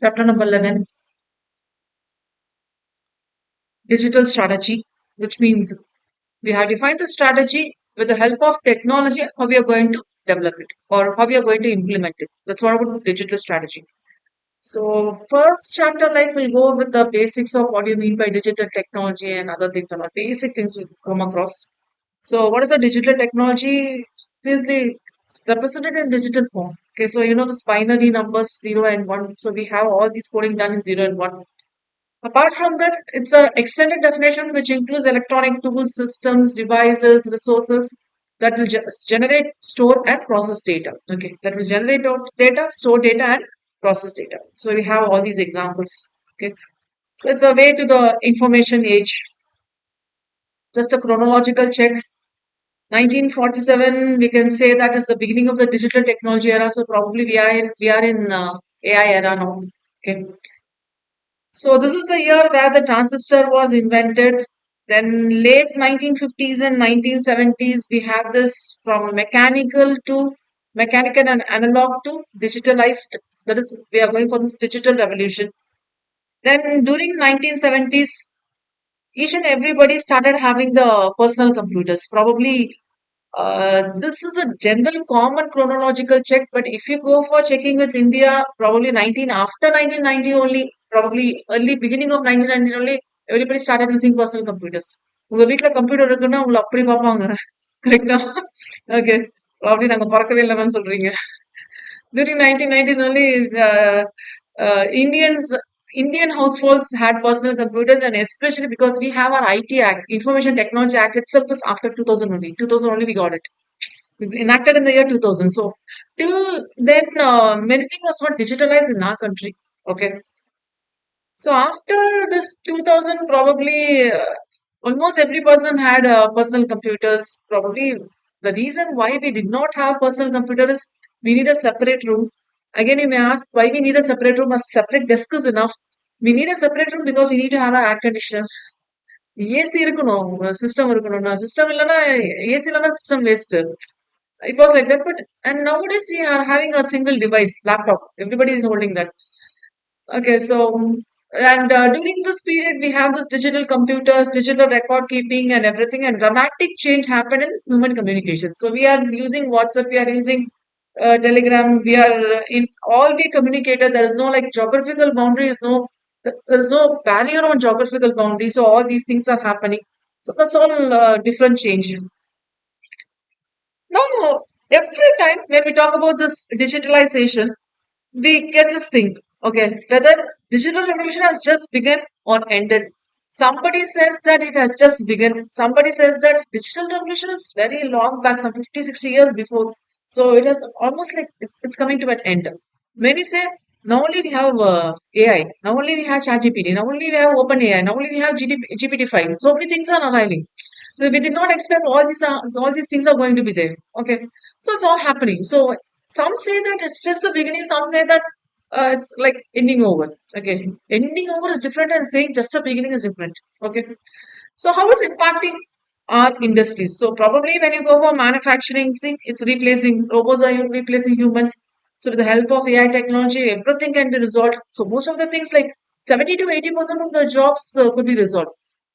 Chapter number 11, digital strategy, which means we have defined the strategy with the help of technology, how we are going to develop it or how we are going to implement it. That's what about digital strategy. So first chapter, like we'll go with the basics of what you mean by digital technology and other things, and basic things we come across. So what is a digital technology? Basically, it's represented in digital form. Okay, so you know the binary numbers 0 and 1. So we have all these coding done in 0 and 1. Apart from that, it's a extended definition which includes electronic tools, systems, devices, resources that will generate, store, and process data. Okay, that will generate data, store data, and process data. So we have all these examples. Okay, so it's a way to the information age. Just a chronological check. 1947, we can say that is the beginning of the digital technology era. So probably we are in AI era now. Okay. So this is the year where the transistor was invented. Then late 1950s and 1970s, we have this from mechanical and analog to digitalized. That is, we are going for this digital revolution. Then during 1970s, each and everybody started having the personal computers. Probably this is a general common chronological check, but if you go for checking with India, probably 19 after 1990 only, probably early beginning of 1990 only, everybody started using personal computers. உங்க வீட்ல computer இருக்குன்னா உங்களை அப்படி பார்ப்பாங்க கரெக்டா okay அப்படி நாங்க பிறக்கவே இல்லைன்னு சொல்றீங்க during 1990s only, Indian households had personal computers, and especially because we have our IT Act, Information Technology Act itself is after 2000 only. 2000 only we got it. It's enacted in the year 2000. So till then, many things was not digitalized in our country. Okay. So after this 2000, probably almost every person had personal computers. Probably the reason why we did not have personal computer is we need a separate room. Again, you may ask why we need a separate room. A separate desk is enough. We need a separate room because we need to have an air conditioner. AC இருக்கணும் system இருக்கணும்னா system இல்லைன்னா AC இல்லைன்னா system waste it was like that but and nowadays we are having a single device laptop everybody is holding that. Okay, so and during this period, we have this digital computers, digital record keeping, and everything, and dramatic change happened in human communication. So we are using WhatsApp, we are using Telegram, we are in all we communicated. There is no like geographical boundaries, there is no barrier on geographical boundaries. So all these things are happening. So that's all different change. Now, every time when we talk about this digitalization, we get this thing. Okay, whether digital revolution has just begun or ended. Somebody says that it has just begun. Somebody says that digital revolution is very long back, some 50, 60 years before. So it has almost like it's coming to an end. Many say now only we have AI, now only we have ChatGPT, now only we have OpenAI, now only we have GPT-5. So many things are arriving. So we did not expect all these things are going to be there. Okay, so it's all happening. So some say that it's just the beginning. Some say that it's like ending over. Okay, ending over is different, and saying just the beginning is different. Okay, so how is impacting our industries? So probably when you go for manufacturing, see, it's replacing robots are replacing humans. So with the help of AI technology, everything can be resolved. So most of the things like 70 to 80% of the jobs could be resolved.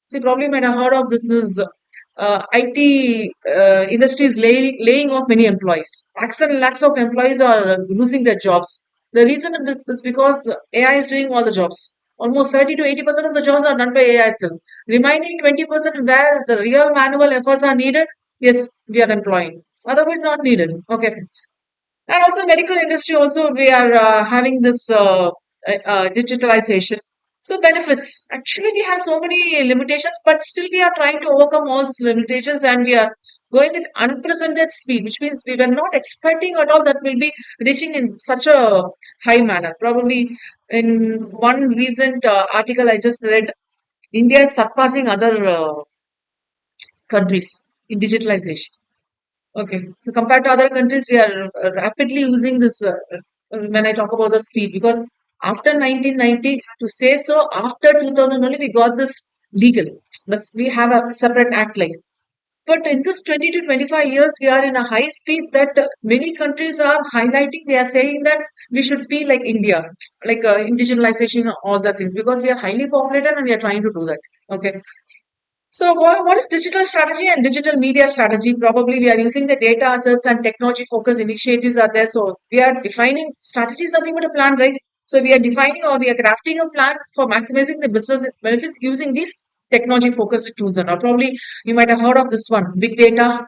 So you probably might have heard of this news. IT industry is laying off many employees. Lakhs and lakhs of employees are losing their jobs. The reason is because AI is doing all the jobs. Almost 30 to 80% of the jobs are done by AI itself. Remaining 20% where the real manual efforts are needed, yes, we are employing. Otherwise, not needed. Okay. And also medical industry also we are having this digitalization. So benefits. Actually, we have so many limitations, but still we are trying to overcome all these limitations, and we are going with unprecedented speed, which means we were not expecting at all that we'll be reaching in such a high manner. Probably in one recent article I just read, India is surpassing other countries in digitalization. Okay. So compared to other countries, we are rapidly using this when I talk about the speed because after 1990, to say so, after 2000 only we got this legal. But we have a separate act like. But in this 20 to 25 years, we are in a high speed that many countries are highlighting. They are saying that we should be like India, like indigenization, all the things, because we are highly populated and we are trying to do that. Okay. So what is digital strategy and digital media strategy? Probably we are using the data assets and technology focus initiatives are there. So we are defining strategy is nothing but a plan, right? So we are defining or we are crafting a plan for maximizing the business benefits using these technology focused tools. And all. Probably you might have heard of this one, big data.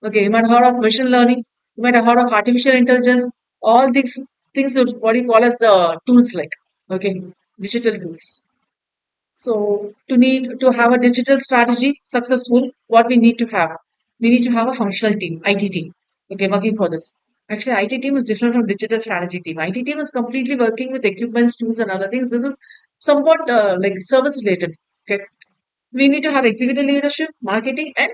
Okay, you might have heard of machine learning. You might have heard of artificial intelligence. All these things are what you call as the tools like. Okay, digital tools. So to need to have a digital strategy successful, what we need to have a functional team, IT team. Okay, working for this. Actually, IT team is different from digital strategy team. IT team is completely working with equipments, tools, and other things. This is somewhat like service related. Okay, we need to have executive leadership, marketing, and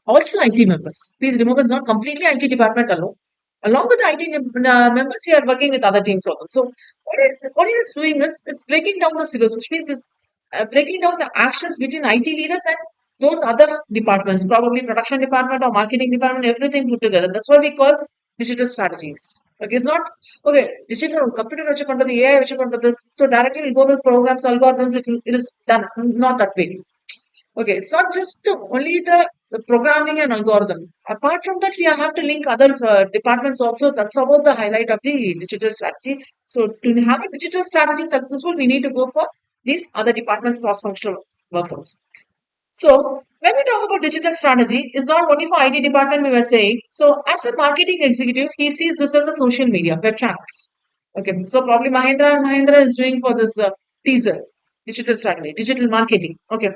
also IT members. Please remember, it's not completely IT department alone. Along with the IT members, we are working with other teams also. So, what it is doing is it's breaking down the silos, which means it's breaking down the actions between IT leaders and those other departments, probably production department or marketing department, everything put together. That's what we call digital strategies. Okay, it's not okay. Digital computer the AI so directly we go with programs, algorithms. It is done. Not that way. Okay, it's not just only the programming and algorithm. Apart from that, we have to link other departments also. That's about the highlight of the digital strategy. So to have a digital strategy successful, we need to go for these other departments cross-functional workers. So when we talk about digital strategy, it's not only for IT department we were saying. So as a marketing executive, he sees this as a social media, web channels. Okay, so probably Mahindra and Mahindra is doing for this teaser, digital strategy, digital marketing. Okay.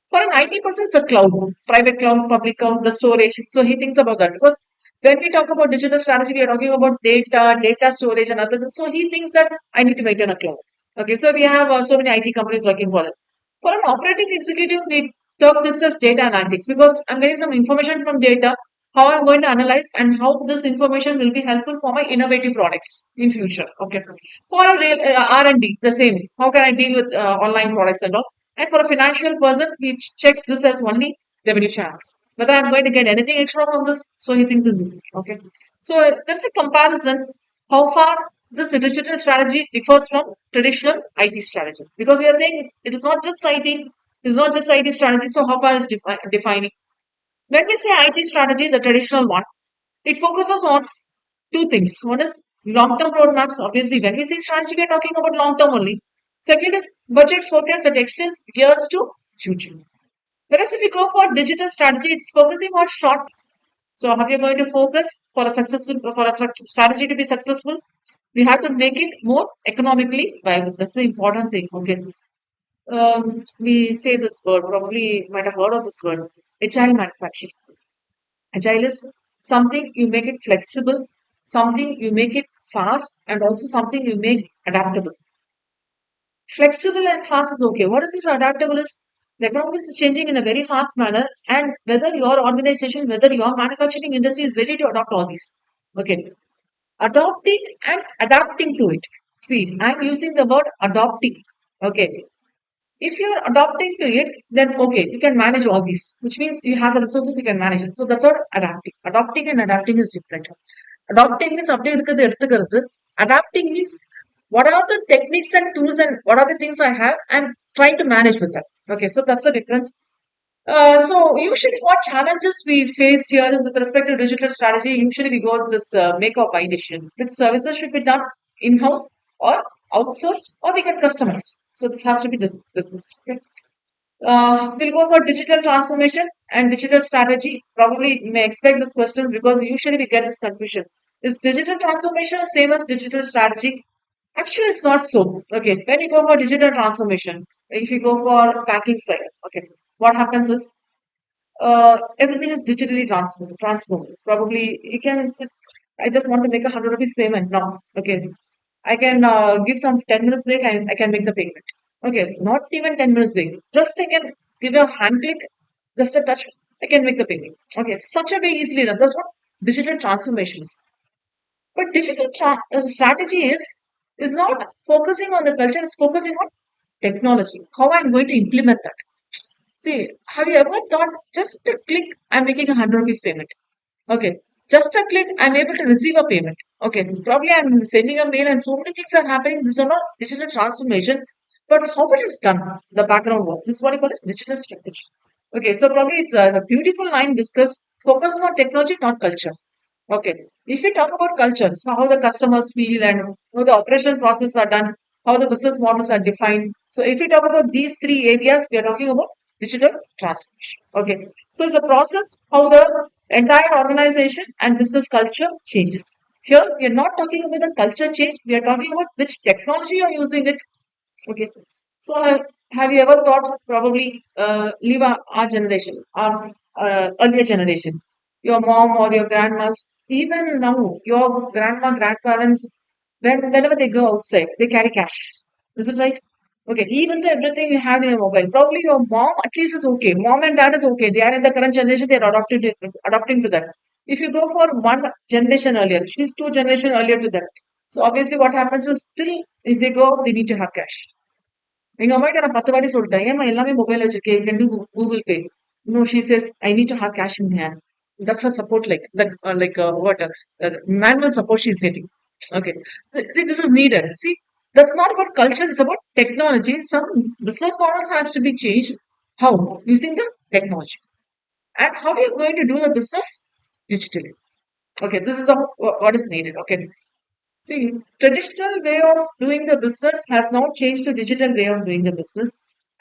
For an IT person, it's a cloud, private cloud, public cloud, the storage. So he thinks about that because when we talk about digital strategy, we are talking about data, data storage, and other things. So he thinks that I need to maintain a cloud. Okay, so we have so many IT companies working for it. For an operating executive, we talk this as data analytics because I'm getting some information from data, how I'm going to analyze and how this information will be helpful for my innovative products in future. Okay. For a real R&D, the same. How can I deal with online products and all? And for a financial person, he checks this as only revenue channels. Whether I'm going to get anything extra from this, so he thinks in this way. Okay. So that's a comparison how far this digital strategy differs from traditional IT strategy. Because we are saying it is not just IT, it is not just IT strategy. So how far is defining? When we say IT strategy, the traditional one, it focuses on two things. One is long-term roadmaps. Obviously, when we say strategy, we are talking about long-term only. Second is budget forecast that extends years to future. Whereas if you go for digital strategy, it's focusing on shorts. So how we are going to focus for a successful for a strategy to be successful? We have to make it more economically viable. That's the important thing. Okay. We say this word, probably you might have heard of this word, agile manufacturing. Agile is something you make it flexible, something you make it fast, and also something you make adaptable. Flexible and fast is okay. What is this adaptable is the economy is changing in a very fast manner, and whether your organization, whether your manufacturing industry is ready to adopt all these. Okay. Adopting and adapting to it. See, I'm using the word adopting. Okay. If you're adopting to it, then okay, you can manage all these, which means you have the resources, you can manage it. So that's what adapting. Adopting and adapting is different. Adopting means அப்படியே இருக்கிறது எடுத்துக்கிறது. Adapting means what are the techniques and tools and what are the things I have, I'm trying to manage with that. Okay, so that's the difference. So usually what challenges we face here is with respect to digital strategy, usually we go with this make or buy decision. Which services should be done in-house or outsourced or we can customize. So this has to be discussed. Okay. We'll go for digital transformation and digital strategy. Probably you may expect these questions because usually we get this confusion. Is digital transformation same as digital strategy? Actually, it's not so. Okay, when you go for digital transformation, if you go for packing side, okay, what happens is everything is digitally transformed. Probably you can sit, I just want to make 100 rupees payment now. Okay. I can give some 10 minutes break and I can make the payment. Okay. Not even 10 minutes break. Just I can give a hand click, just a touch, I can make the payment. Okay. Such a way easily done. That's what digital transformation is. But digital strategy is not focusing on the culture, it's focusing on technology. How I'm going to implement that. See, have you ever thought just a click, I'm making 100 rupees payment? Okay. Just a click, I'm able to receive a payment. Okay. Probably I'm sending a mail and so many things are happening. This is not digital transformation. But how it is done, the background work. This is what you call as digital strategy. Okay. So probably it's a beautiful line discussed, focuses on technology, not culture. Okay. If we talk about culture, so how the customers feel and how the operation process are done, how the business models are defined. So if we talk about these three areas, we are talking about digital transformation. Okay. So it's a process how the entire organization and business culture changes. Here we are not talking about the culture change, we are talking about which technology you're using it. Okay. So have you ever thought probably leave our generation, our earlier generation, your mom or your grandmas, even now, your grandma, grandparents, whenever they go outside, they carry cash. Is it right? Okay. Even though everything you have in your mobile, probably your mom at least is okay. Mom and dad is okay. They are in the current generation, they are adopting to that. If you go for one generation earlier, she's two generation earlier to that. So obviously what happens is still if they go, they need to have cash. எங்க அம்மாகிட்ட நான் 10 வாட்டி சொல்லிட்டேன். ஏம்மா எல்லாமே mobile வச்சிருக்கேன். You can do Google Pay. No, she says, I need to have cash in hand. That's her support, like that, what manual support she's getting. Okay, so, see, this is needed. See, that's not about culture. It's about technology. Some business models has to be changed. How? Using the technology. And how are you going to do the business digitally? Okay, this is what is needed. Okay, see, traditional way of doing the business has now changed to digital way of doing the business.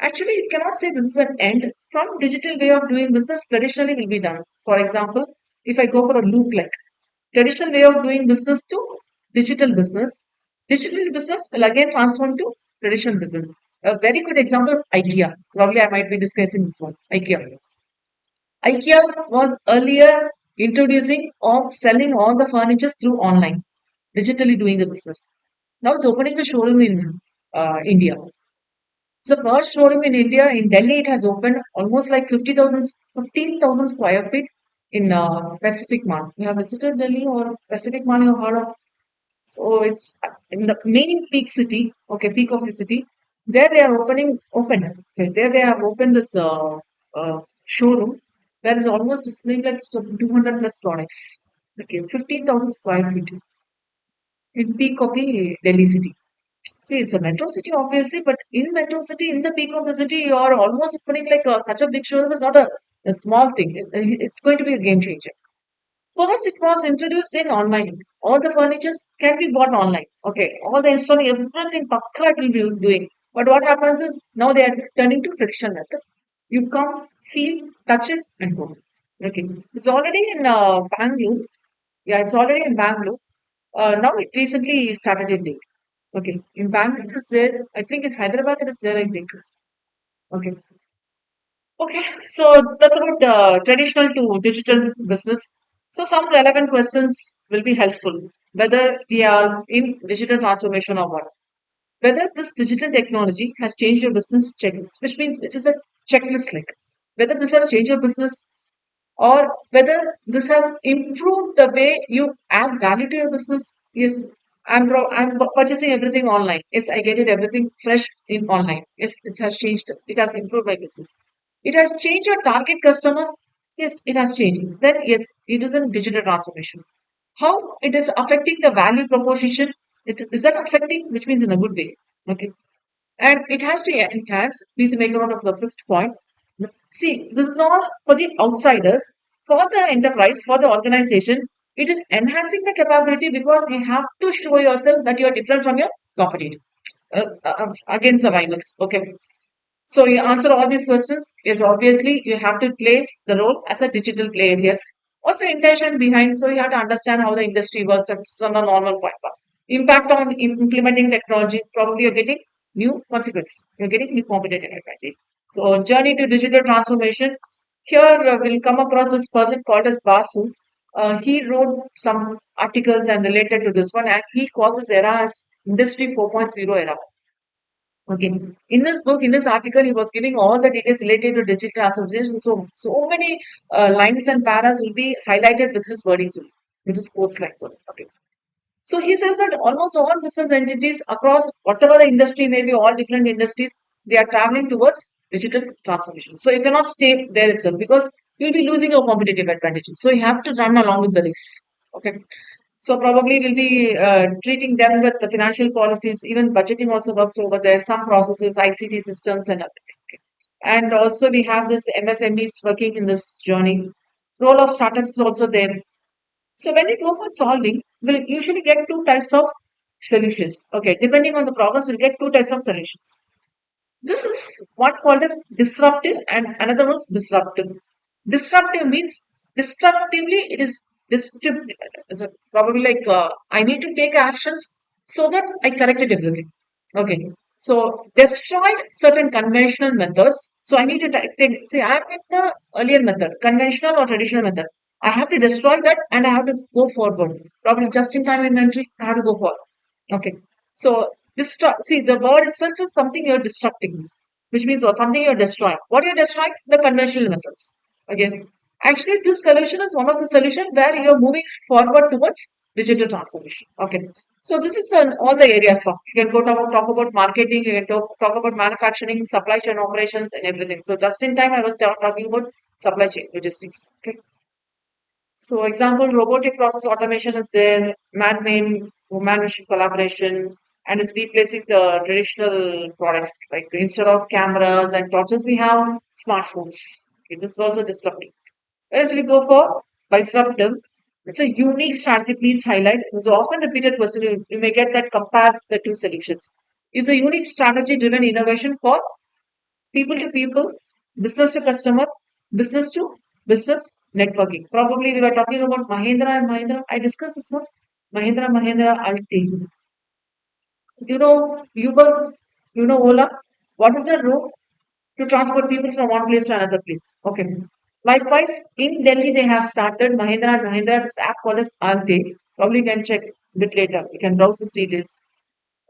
Actually, you cannot say this is an end. From digital way of doing business, traditionally will be done. For example, if I go for a loop like traditional way of doing business to digital business will again transform to traditional business. A very good example is IKEA. Probably I might be discussing this one. IKEA. IKEA was earlier introducing or selling all the furniture through online, digitally doing the business. Now it's opening the showroom in India. It's the first showroom in India. In Delhi, it has opened almost like 15,000 square feet in Pacific Mall. You have visited Delhi or Pacific Mall you have heard of? So it's in the main peak city, okay, peak of the city. There they are open. Okay, there they have opened this showroom where is almost displaying like 200 plus products. Okay, 15,000 square feet in peak of the Delhi city. See, it's a metro city, obviously, but in metro city, in the peak of the city, you are almost opening like such a big showroom is not a small thing. It's going to be a game changer. First, it was introduced in online. All the furnitures can be bought online. Okay, all the installing, everything pakka it will be doing. But what happens is now they are turning to traditional method. You come, feel, touch it, and go. Okay, it's already in Bangalore. Yeah, it's already in Bangalore. Now it recently started in Delhi. Okay, in Bangalore it is there. I think in Hyderabad it is there. I think. Okay. Okay, so that's about traditional to digital business. So some relevant questions will be helpful, whether we are in digital transformation or what. Whether this digital technology has changed your business checklist, which means this is a checklist like whether this has changed your business or whether this has improved the way you add value to your business. Yes, I'm purchasing everything online. Yes, I get it everything fresh in online. Yes, it has changed. It has improved my business. It has changed your target customer. Yes, it has changed. Then yes, it is a digital transformation. How it is affecting the value proposition? It is that affecting, which means in a good way. Okay, and it has to enhance. Please make a note of the fifth point. See, this is all for the outsiders, for the enterprise, for the organization. It is enhancing the capability because you have to show yourself that you are different from your competitor against the rivals. Okay, so you answer all these questions. Yes, obviously you have to play the role as a digital player here. What's the intention behind? So you have to understand how the industry works at some normal point. Impact on implementing technology. Probably you're getting new consequences. You're getting new competitive advantage. So journey to digital transformation. Here we'll come across this person called as Basu. He wrote some articles and related to this one, and he calls this era as Industry 4.0 era. Okay. In this book, in this article, he was giving all the details related to digital transformation. So many lines and paras will be highlighted with his wordings, only, with his quotes lines. Only. Okay. So he says that almost all business entities across whatever the industry may be, all different industries, they are traveling towards digital transformation. So you cannot stay there itself because you'll be losing your competitive advantage. So you have to run along with the race. Okay. So probably we'll be treating them with the financial policies, even budgeting also works over there, some processes, ICT systems and everything. Okay. And also we have this MSMEs working in this journey. Role of startups is also there. So when we go for solving, we'll usually get two types of solutions. Okay, depending on the problems, we'll get two types of solutions. This is what called as disruptive and another was disruptive. Disruptive means destructively it is probably like I need to take actions so that I corrected everything. Okay. So destroyed certain conventional methods. So I need to take, see, I'm in the earlier method, conventional or traditional method. I have to destroy that and I have to go forward. Probably just in time inventory, I have to go forward. Okay. So destruct. See, the word itself is something you're destructing, which means what? Something you're destroying. What you're destroying? The conventional methods. Again, actually, this solution is one of the solution where you're moving forward towards digital transformation. Okay. So this is all the areas. You can talk about marketing. You can talk about manufacturing, supply chain operations, and everything. So just in time, I was talking about supply chain logistics. Okay. So example, robotic process automation is there, man-made, man-machine collaboration, and is replacing the traditional products. Like instead of cameras and torches, we have smartphones. Okay, this is also disrupting. Whereas we go for disruptive, it's a unique strategy. Please highlight. This is often repeated question. You may get that compare the two solutions. It's a unique strategy-driven innovation for people to people, business to customer, business to business networking. Probably we were talking about Mahindra and Mahindra. I discussed this one. Mahindra Ulti. You know Uber, you know Ola. What is the route to transport people from one place to another place? Okay. Likewise, in Delhi they have started Mahindra and Mahindra this app called as Alte. Probably you can check a bit later. You can browse the details.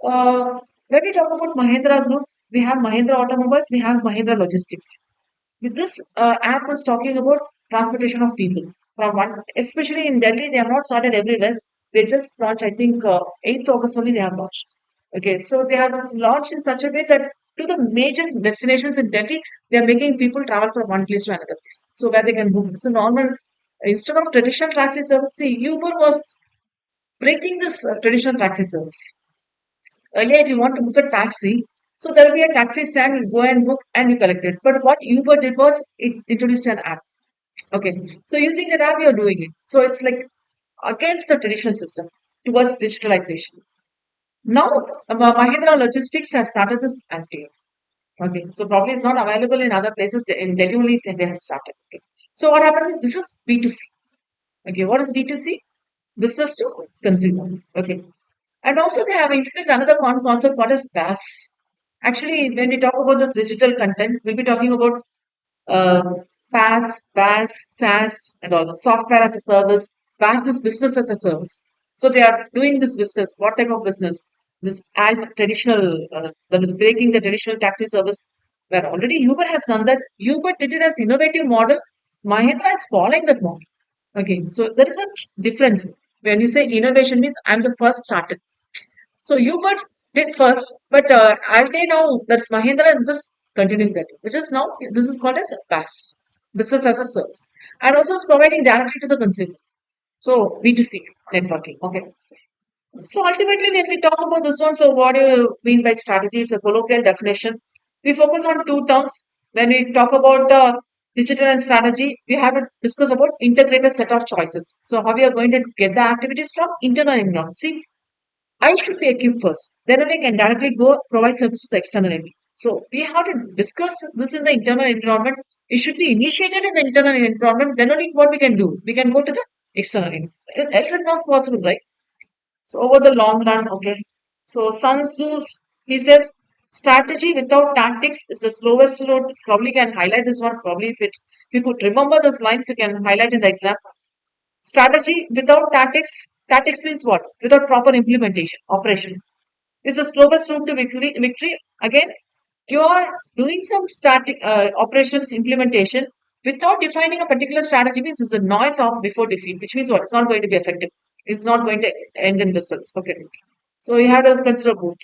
When we talk about Mahindra Group, we have Mahindra Automobiles, we have Mahindra Logistics. With this app was talking about transportation of people from one, especially in Delhi, they have not started everywhere. They just launched, I think, 8th August only they have launched. Okay, so they have launched in such a way that to the major destinations in Delhi, they are making people travel from one place to another place. So where they can move. It's a normal, instead of traditional taxi service, see, Uber was breaking this traditional taxi service. Earlier, if you want to book a taxi, so there will be a taxi stand, you go and book and you collect it. But what Uber did was it introduced an app. Okay. So using that app, you're doing it. So it's like against the traditional system towards digitalization. Now, Mahindra Logistics has started this active. Okay. So probably it's not available in other places. In Delhi only they have started. Okay. So what happens is this is B2C. Okay. What is B2C? Business to consumer. Okay. And also they have introduced another concept, what is BaaS. Actually, when we talk about this digital content, we'll be talking about uh, BaaS, SaaS, and all. Software as a service. BaaS is business as a service. So they are doing this business. What type of business? This traditional, that is breaking the traditional taxi service, where already Uber has done that. Uber did it as innovative model. Mahindra is following that model. Okay, so there is a difference. When you say innovation means I'm the first started. So Uber did first, but Alte now that's Mahindra is just continuing that, which is now this is called as BaaS, business as a service, and also it's providing directly to the consumer. So B2C networking. Okay. So ultimately, when we talk about this one, so what do you mean by strategy? It's a colloquial definition. We focus on two terms. When we talk about digital and strategy, we have to discuss about integrated set of choices. So how we are going to get the activities from internal environment. See, I should be equipped first. Then we can directly go provide service to the external environment. So we have to discuss this in the internal environment. It should be initiated in the internal environment. Then only what we can do. We can go to the external environment. Else it's not possible, right? So over the long run, okay. So Sun Tzu's, he says, strategy without tactics is the slowest road. Probably can highlight this one. Probably if you could remember those lines, you can highlight in the exam. Strategy without tactics. Tactics means what? Without proper implementation, operation. Is the slowest route to victory. Victory again. You are doing some static operation implementation without defining a particular strategy means it's a noise of before defeat, which means what? It's not going to be effective. It's not going to end in results. Okay. So you have to consider both.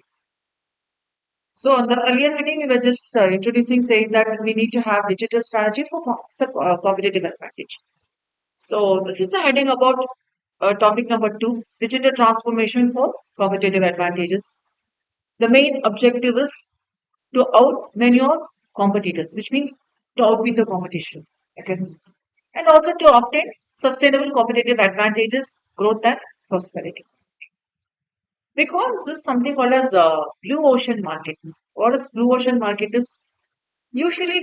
So on the earlier meeting, we were just introducing, saying that we need to have digital strategy for competitive advantage. So this is the heading about topic number two, digital transformation for competitive advantages. The main objective is to outmaneuver your competitors, which means to outbeat the competition. Okay. And also to obtain sustainable competitive advantages, growth and prosperity. We call this something called as blue ocean market. What is blue ocean market is usually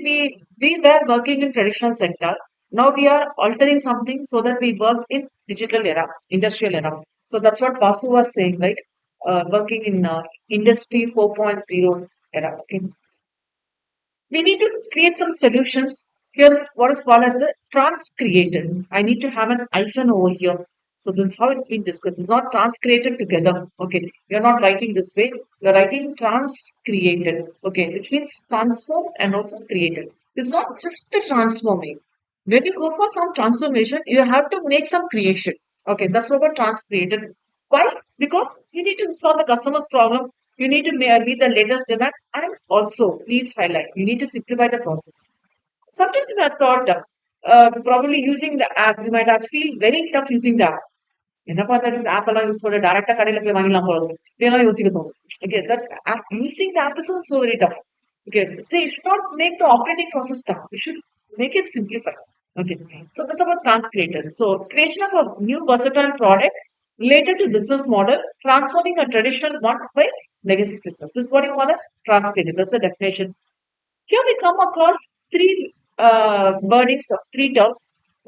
we were working in traditional sector. Now we are altering something so that we work in digital era, industrial era. So that's what Vasu was saying, right? Working in industry 4.0 era. Okay. We need to create some solutions. Here's what is called as the trans created. I need to have an hyphen over here. So this is how it's been discussed. It's not trans created together. Okay. You're not writing this way. You're writing trans created. Okay. Which means transform and also created. It's not just the transforming. When you go for some transformation, you have to make some creation. Okay. That's what trans created. Why? Because you need to solve the customer's problem. You need to meet the latest demands, and also please highlight. You need to simplify the process. Sometimes you have thought probably using the app, you might have feel very tough using the app. என்னப்பா இந்த app எல்லாம் use பண்ண டைரக்டா கடையில போய் வாங்கிடலாம் போல இருக்கு. இப்படியெல்லாம் யோசிக்க தோணும். Okay, that app, using the app is also very tough. Okay, say you should not make the operating process tough. You should make it simplified. Okay, so that's about task creator. So creation of a new versatile product related to business model, transforming a traditional one by legacy systems. This is what you call as task creator. That's the definition. Here we come across three wordings of three terms.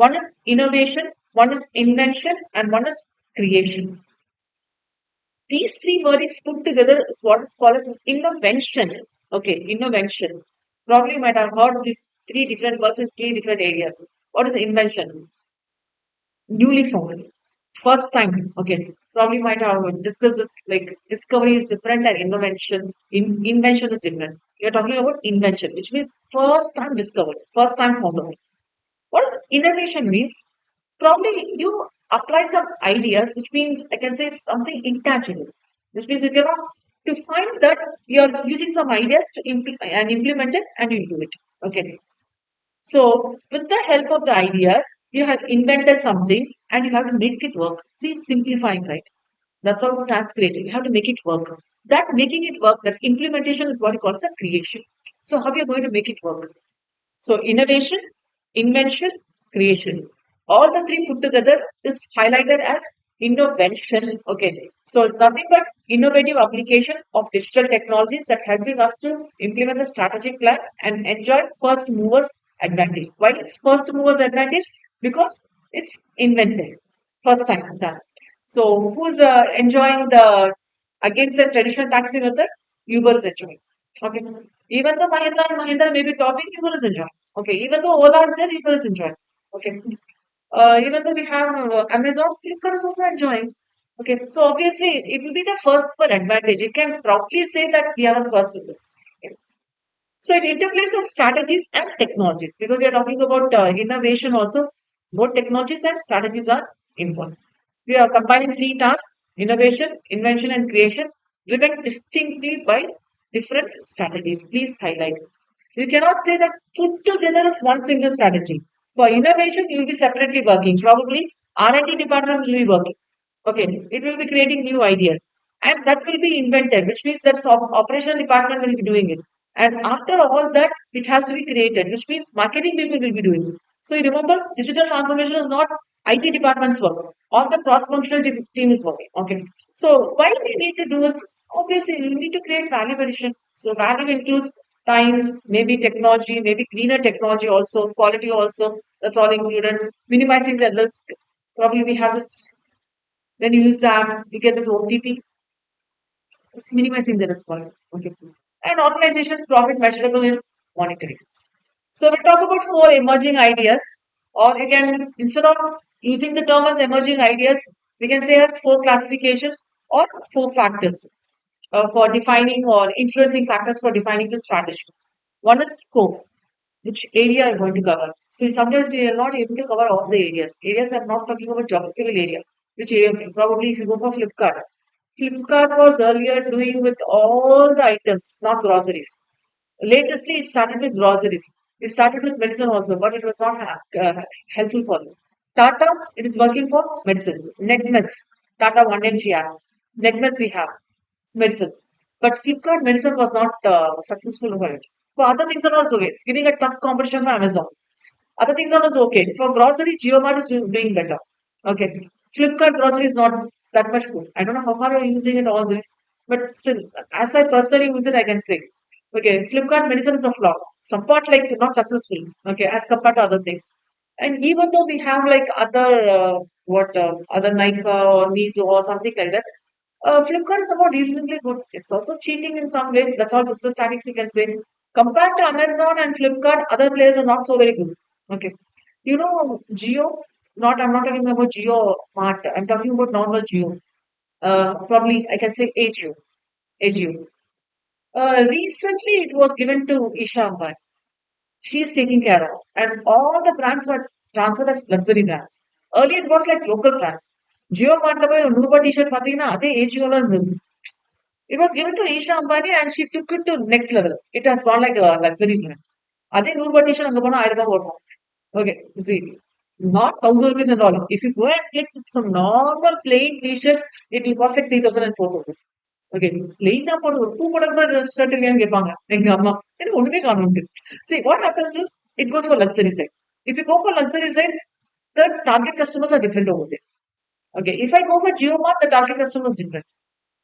One is innovation, one is invention, and one is creation. These three wordings put together is what is called as invention. Okay, invention. Probably you might have heard these three different words in three different areas. What is invention? Newly found. First time. Okay. Probably might have discussed this, like discovery is different and invention is different. You're talking about invention, which means first time discovered, first time found out. What does innovation means? Probably you apply some ideas, which means I can say it's something intangible, which means you cannot define that you're using some ideas to and implement it and you do it. Okay. So with the help of the ideas, you have invented something and you have to make it work. See, it's simplifying, right? That's all task creating. You have to make it work. That making it work, that implementation is what you call as a creation. So how you're going to make it work? So innovation, invention, creation. All the three put together is highlighted as innovation. Okay. So it's nothing but innovative application of digital technologies that helping us to implement the strategic plan and enjoy first movers advantage. Why it's first movers advantage? Because it's invented. First time done. So who's enjoying the against the traditional taxi method? Uber is enjoying. Okay. Even though Mahindra and Mahindra may be topping, Uber is enjoying. Okay. Even though Ola is there, Uber is enjoying. Okay. Even though we have Amazon, Flipkart is also enjoying. Okay. So obviously, it will be the first for advantage. You can proudly say that we are the first in this. Okay. So it interplays of strategies and technologies because we are talking about innovation also. Both technologies and strategies are important. We are combining three tasks: innovation, invention, and creation, driven distinctly by different strategies. Please highlight. You cannot say that put together as one single strategy. For innovation, you will be separately working. Probably R&D department will be working. Okay, it will be creating new ideas, and that will be invented, which means that operational department will be doing it. And after all that, it has to be created, which means marketing people will be doing it. So you remember, digital transformation is not IT department's work. All the cross-functional team is working. Okay. So why we need to do is obviously you need to create value addition. So value includes time, maybe technology, maybe cleaner technology also, quality also. That's all included. Minimizing the risk. Probably we have this when you use the app, you get this OTP. It's minimizing the risk for you. Okay. And organizations profit measurable in monitoring. So we talk about four emerging ideas, or you can instead of using the term as emerging ideas, we can say as four classifications or four factors for defining or influencing factors for defining the strategy. One is scope, which area you're going to cover. So sometimes we are not able to cover all the areas. Areas I'm not talking about geographical area. Which area? Probably if you go for Flipkart. Flipkart was earlier doing with all the items, not groceries. Latestly, it started with groceries. It started with medicine also, but it was not helpful for them. Tata, it is working for medicines. Netmeds, Tata 1mg app. Netmeds we have medicines. But Flipkart medicine was not successful for it. For other things are also okay. It's giving a tough competition for Amazon. Other things are also okay. For grocery, JioMart is doing better. Okay. Flipkart grocery is not that much good. I don't know how far you're using it all this, but still, as I personally use it, I can say. Okay, Flipkart medicine is a flop. Somewhat like not successful. Okay, as compared to other things. And even though we have like other other Nika or Mizo or something like that, Flipkart is about reasonably good. It's also cheating in some way. That's all business statistics you can say. Compared to Amazon and Flipkart, other players are not so very good. Okay. You know, Geo, I'm not talking about Geo Mart. I'm talking about normal Geo. Probably I can say AGO. AGO. Recently, it was given to Isha Ambani. She is taking care of. And all the brands were transferred as luxury brands. Earlier, it was like local brands. Geo Mart, Nuba t-shirt, அதே AGO it was given to Isha Ambani and she took it to next level. It has gone like a luxury brand. அதே நூறு ரூபாய் T shirt அங்க போனா 1000 ரூபாய் போடணும். Okay, see, not 1000 rupees and all. If you go and click some normal plain t-shirt, it will cost like 3000 and 4000. Okay, plain போட்டு ஒரு பூ போடுற ஷர்ட் இல்லையான்னு கேட்பாங்க எங்க அம்மா. எனக்கு ஒண்ணுமே காணும். See, what happens is it goes for luxury side. If you go for luxury side, the target customers are different over there. Okay, if I go for JioMart, the target customer is different.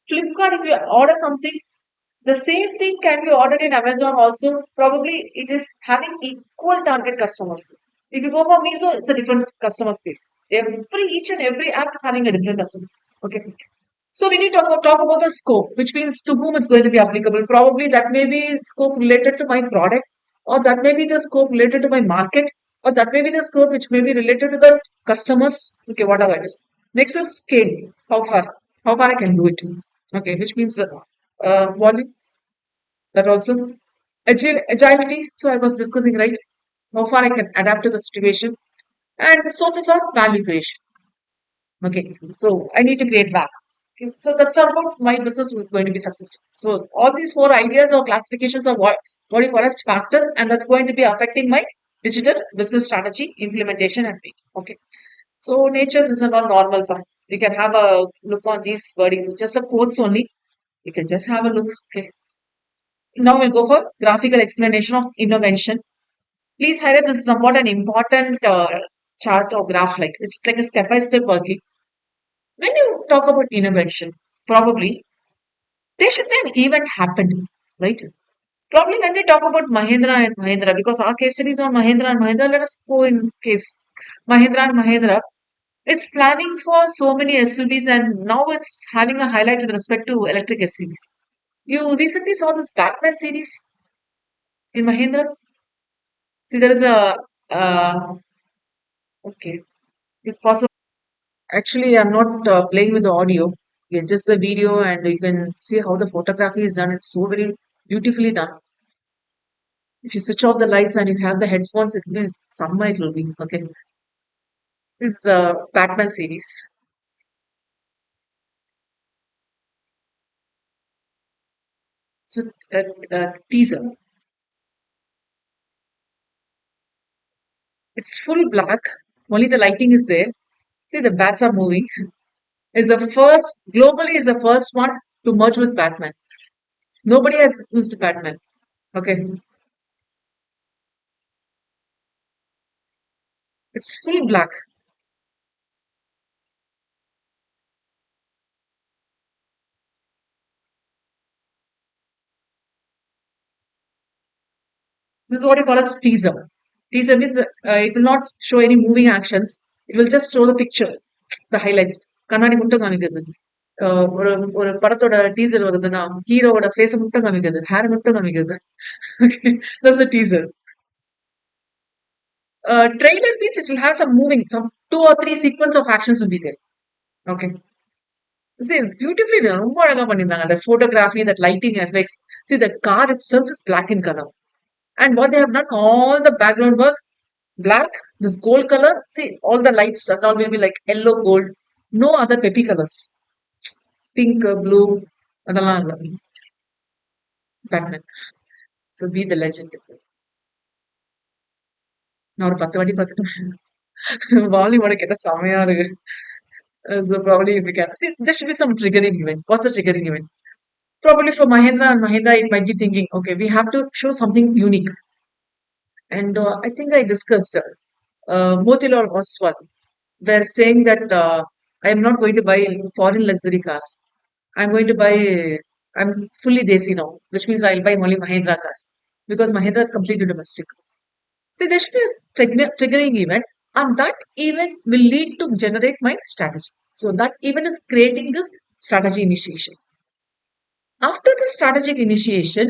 Flipkart, if you order something, the same thing can be ordered in Amazon also. Probably it is having equal target customers. If you go for Mizo, it's a different customer space. Each and every app is having a different customer space. Okay. So we need to talk about the scope, which means to whom it's going to be applicable. Probably that may be scope related to my product, or that may be the scope related to my market, or that may be the scope which may be related to the customers. Okay, whatever it is. Next is scale. How far I can do it. Okay, which means volume. That also agility. So I was discussing right how far I can adapt to the situation and sources of value creation. Okay, so I need to create value. Okay, so that's about my business is going to be successful. So all these four ideas or classifications of what you call as factors, and that's going to be affecting my digital business strategy implementation and making. Okay, so nature is a normal one. You can have a look on these wordings. It's just a quotes only. You can just have a look. Okay. Now we'll go for graphical explanation of intervention. Please highlight this is somewhat an important chart or graph. Like it's like a step-by-step working. When you talk about intervention, probably there should be an event happened, right? Probably when we talk about Mahindra and Mahindra, because our case studies on Mahindra and Mahindra, let us go in case Mahindra and Mahindra. It's planning for so many SUVs and now it's having a highlight with respect to electric SUVs. You recently saw this Batman series in Mahindra. See, there is a okay. If possible, actually, I'm not playing with the audio. Yeah, just the video, and you can see how the photography is done. It's so very beautifully done. If you switch off the lights and you have the headphones, it will be summer. It will be okay. This is the Batman series. It's a teaser. It's full black. Only the lighting is there. See, the bats are moving. Is the first globally is the first one to merge with Batman. Nobody has used Batman. Okay, it's full black. This is what you call as teaser. Teaser means it will not show any moving actions. It will just show the picture, the highlights. கண்ணாடி மட்டும் காமிக்கிறது. ஒரு ஒரு படத்தோட teaser வருதுன்னா ஹீரோவோட ஃபேஸ மட்டும் காமிக்கிறது, ஹேர் மட்டும் காமிக்கிறது. Okay, that's a teaser. Trailer means it will have some moving, some two or three sequence of actions will be there. Okay. See, it's beautifully done. ரொம்ப அழகா பண்ணியிருந்தாங்க. The photography, that lighting effects. See, the car itself is black in color. And what they have done, all the background work, black, this gold color. See, all the lights and all will be like yellow gold. No other peppy colors. pink, blue, அதெல்லாம் இல்ல. Batman. So be the legend. நான் ஒரு 10 வாட்டி பார்த்துட்டேன். வாலியோட கேட்டா செமையா இருக்கு. So probably we can see there should be some triggering event. What's the triggering event? Probably for Mahindra and Mahindra, it might be thinking, okay, we have to show something unique. And I think I discussed Motilal Oswal. Were saying that I am not going to buy foreign luxury cars. I'm going to buy, I'm fully Desi now, which means I'll buy only Mahindra cars because Mahindra is completely domestic. See, there should be a triggering event, and that event will lead to generate my strategy. So, that event is creating this strategy initiation. After the strategic initiation,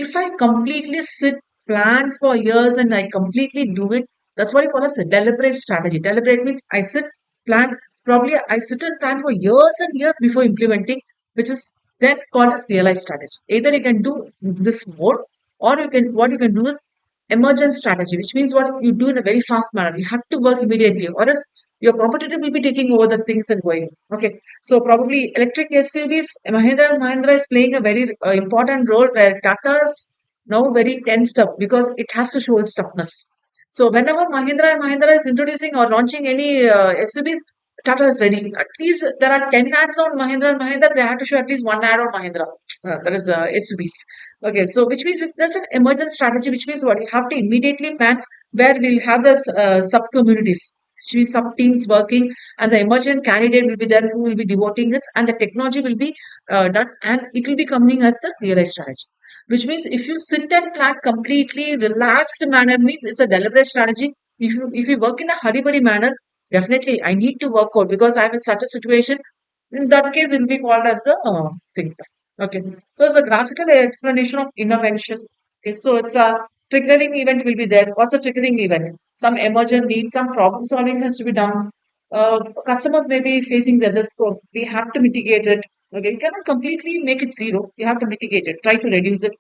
if I completely sit, plan for years, and I completely do it, that's what I call as a deliberate strategy. Deliberate means I sit, plan, probably I sit and plan for years and years before implementing, which is then called as realized strategy. Either you can do this mode, or you can what you can do is emergent strategy, which means what you do in a very fast manner. You have to work immediately, or else your competitor will be taking over the things and going. Okay, so probably electric SUVs, Mahindra is playing a very important role where Tata is now very tensed up because it has to show its toughness. So whenever Mahindra and Mahindra is introducing or launching any SUVs, Tata is ready. At least there are 10 ads on Mahindra and Mahindra. They have to show at least one ad on Mahindra. That is SUVs. Okay, so which means there's an emergent strategy, which means what you have to immediately plan where we'll have the sub communities, which means sub teams working, and the emergent candidate will be there who will be devoting it, and the technology will be done, and it will be coming as the realized strategy. Which means if you sit and plan completely relaxed manner means it's a deliberate strategy. If you work in a hurry burry manner, definitely I need to work out because I'm in such a situation. In that case, it will be called as the thing. Okay. So it's a graphical explanation of intervention. Okay. So it's a triggering event will be there. What's the triggering event? Some emergent need, some problem solving has to be done. Customers may be facing the risk, so we have to mitigate it. Okay. You cannot completely make it zero. You have to mitigate it. Try to reduce it.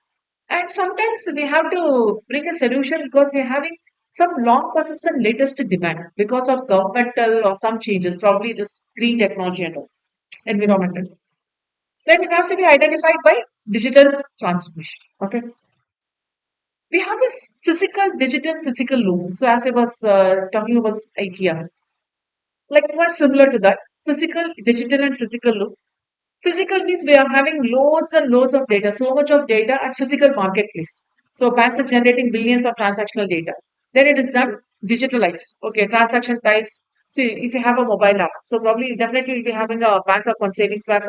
And sometimes we have to bring a solution because we're having some long persistent latest demand because of governmental or some changes, probably this green technology and all, environmental. Then it has to be identified by digital transformation. Okay. We have this physical loop. So as I was talking about IKEA, like it was similar to that. Physical, digital and physical loop. Physical means we are having loads and loads of data, so much of data at physical marketplace. So bank is generating billions of transactional data. Then it is done digitalized. Okay, transaction types. See, if you have a mobile app, so probably definitely you'll be having a bank account, savings bank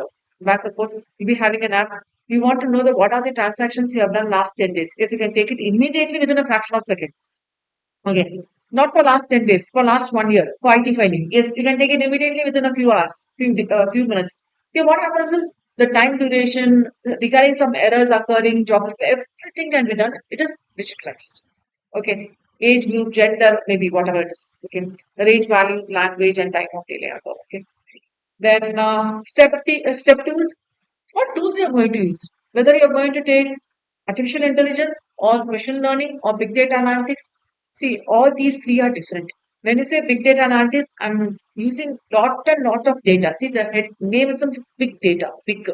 account. You'll be having an app. You want to know what are the transactions you have done last 10 days. Yes, you can take it immediately within a fraction of a second. Okay. Not for last 10 days, for last 1 year, for IT filing. Yes, you can take it immediately within a few hours, few minutes. Okay, what happens is the time duration regarding some errors occurring, geography, everything can be done. It is digitalized. Okay. Age group, gender, maybe whatever it is. Okay. Range values, language, and time of delay. Okay. Then step two is what tools you're going to use. Whether you're going to take artificial intelligence or machine learning or big data analytics. See, all these three are different. When you say big data analytics, I'm using lot and lot of data. See, the name is big data, big,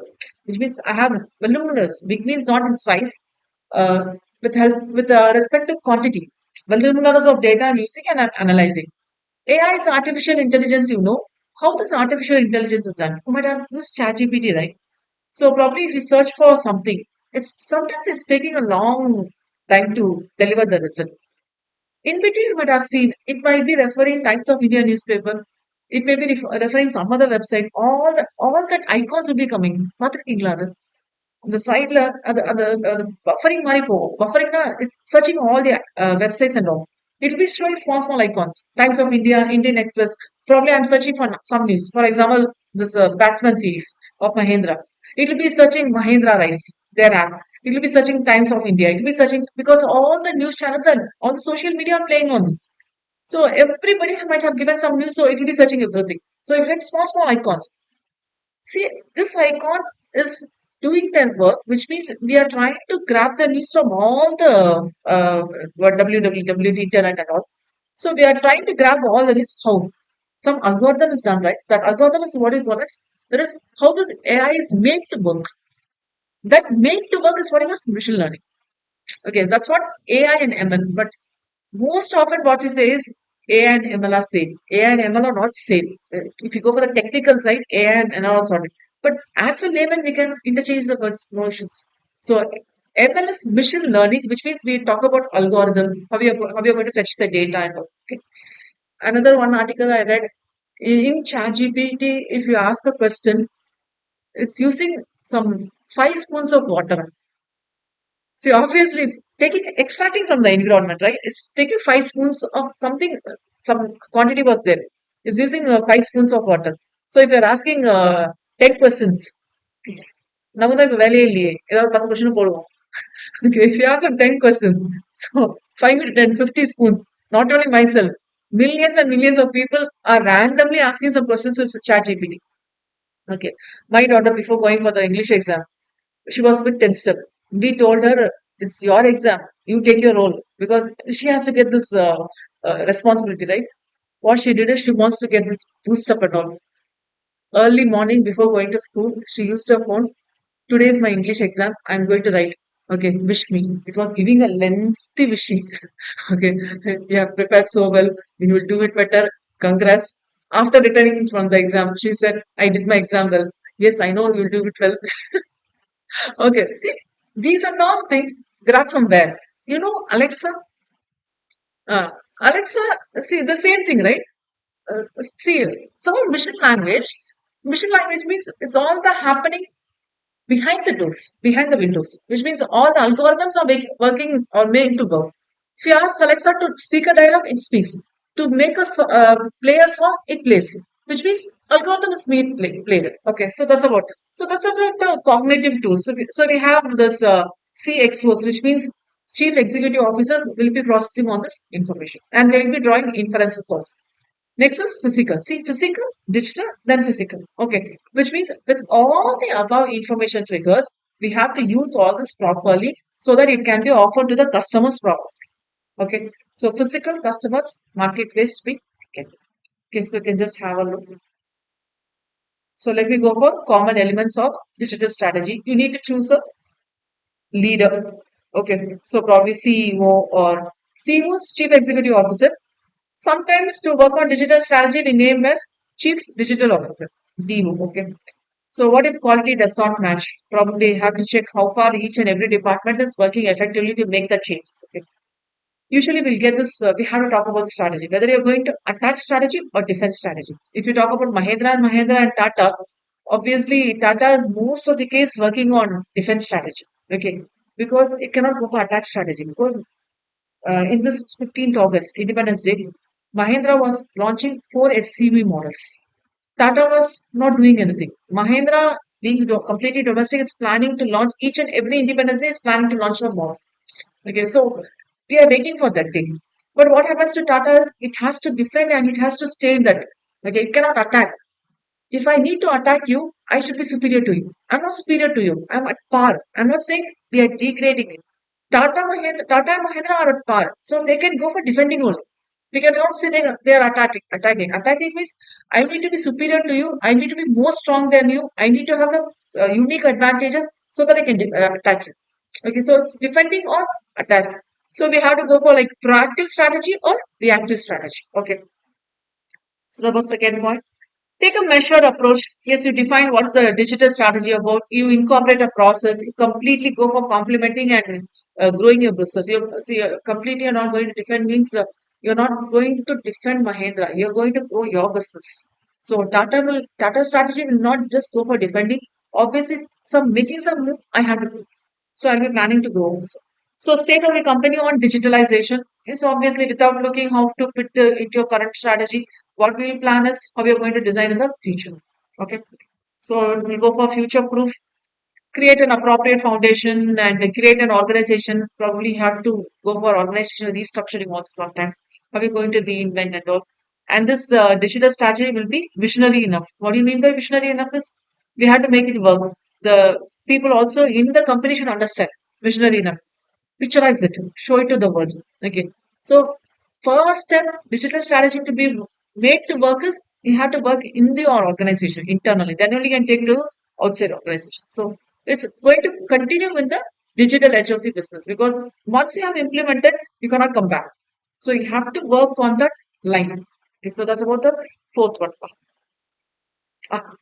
which means I have voluminous. Big means not in size, uh, with respect to quantity. Voluminous of data I'm using and I'm analyzing. AI is artificial intelligence, you know. How this artificial intelligence is done? You might have used ChatGPT, right? So probably if you search for something, it's sometimes it's taking a long time to deliver the result. In between, you might have seen it might be referring Times of India newspaper. It may be referring some other website. All that icons will be coming. பார்த்திருக்கீங்களா அது? The site the buffering buffering is searching all the websites and all. It will be showing small icons. Times of India, Indian Express. Probably I'm searching for some news. For example, this batsman series of Mahindra. It will be searching Mahindra Rice, their app. It will be searching Times of India. It will be searching because all the news channels and all the social media are playing on this. So everybody might have given some news, so it will be searching everything. So you get small icons. See, this icon is doing their work, which means we are trying to grab the news from all the www internet and all. So we are trying to grab all the news. How? Some algorithm is done, right? That algorithm is what it was. That is how this AI is made to work. That made to work is what is machine learning. Okay, that's what AI and ML. But most often, what we say is AI and ML are same. AI and ML are not same. If you go for the technical side, AI and ML are sorted. But as a layman, we can interchange the words, no issues. So ML is machine learning, which means we talk about algorithm, how you're going to fetch the data and all. Okay. Another one article I read in ChatGPT, if you ask a question, it's using some 5 spoons of water. See, obviously, it's taking extracting from the environment, right? It's taking 5 spoons of something, some quantity was there. It's using 5 spoons of water. So if you're asking 10 questions, நமக்கு தான் இப்ப வேலையே இல்லையே ஏதாவது 10 question போடுவோம். Okay, if you ask them 10 questions, so 5 to 10, 50 spoons, not only myself, millions and millions of people are randomly asking some questions to ChatGPT. Okay, my daughter, before going for the English exam, she was a bit tensed up. We told her, it's your exam, you take your role, because she has to get this responsibility, right? What she did is she wants to get this boost up and all. Early morning before going to school, she used her phone. Today is my English exam. I'm going to write. Okay, wish me. It was giving a lengthy wishing. Okay, you have prepared so well. You will do it better. Congrats. After returning from the exam, she said, I did my exam well. Yes, I know you'll do it well. Okay, see, these are all things grabbed from where? You know, Alexa, uh, Alexa, see, the same thing, right? See, so mission language means it's all the happening behind the doors, behind the windows, which means all the algorithms are working or made to work. If you ask Alexa to speak a dialogue, it speaks. To make a play a song, it plays. Which means algorithm is made played it. Okay, so that's about. So that's about the cognitive tools. So we have this CXOs, which means chief executive officers will be processing on this information, and they will be drawing inferences also. Next is physical. See, physical, digital, then physical. Okay. Which means with all the above information triggers, we have to use all this properly so that it can be offered to the customers properly. Okay. So physical customers, marketplace to be taken. Okay. So you can just have a look. So let me go for common elements of digital strategy. You need to choose a leader. Okay. So probably CEO or CEO is Chief Executive Officer. Sometimes to work on digital strategy, we name as Chief Digital Officer, DO. Okay. So what if quality does not match? Probably have to check how far each and every department is working effectively to make the changes. Okay. Usually we'll get this, we have to talk about strategy, whether you're going to attack strategy or defense strategy. If you talk about Mahindra and Tata, obviously Tata is most of the case working on defense strategy. Okay. Because it cannot go for attack strategy because in this 15th August, Independence Day, Mahindra was launching 4 SUV models. Tata was not doing anything. Mahindra, being completely domestic, is planning to launch each and every Independence Day is planning to launch a model. Okay, so we are waiting for that day. But what happens to Tata is it has to defend and it has to stay in that. Okay, it cannot attack. If I need to attack you, I should be superior to you. I'm not superior to you. I'm at par. I'm not saying we are degrading it. Tata and Mahindra are at par. So they can go for defending only. We cannot say they are attacking. Attacking. Attacking means I need to be superior to you. I need to be more strong than you. I need to have the unique advantages so that I can attack you. Okay, so it's defending or attack. So we have to go for like proactive strategy or reactive strategy. Okay, so that was second point. Take a measured approach. Yes, you define what's the digital strategy about. You incorporate a process. You completely go for complementing and growing your business. You see, completely you're not going to defend means you're not going to defend Mahindra. You're going to grow your business. So Tata strategy will not just go for defending. Obviously, some making some move I have to do. So I'll be planning to go also. So state of the company on digitalization is obviously without looking how to fit into your current strategy. What we'll plan is how we are going to design in the future. Okay. So we'll go for future proof, create an appropriate foundation and create an organization. Probably have to go for organizational restructuring also sometimes. How we going to reinvent and all. And this digital strategy will be visionary enough. What do you mean by visionary enough is we have to make it work. The people also in the company should understand visionary enough. Picturize it, show it to the world. Okay. So first step, digital strategy to be made to work is You have to work in the organization internally. Then only you can take to outside organization. So it's going to continue with the digital edge of the business because once you have implemented, you cannot come back. So you have to work on that line. Okay, so that's about the fourth one.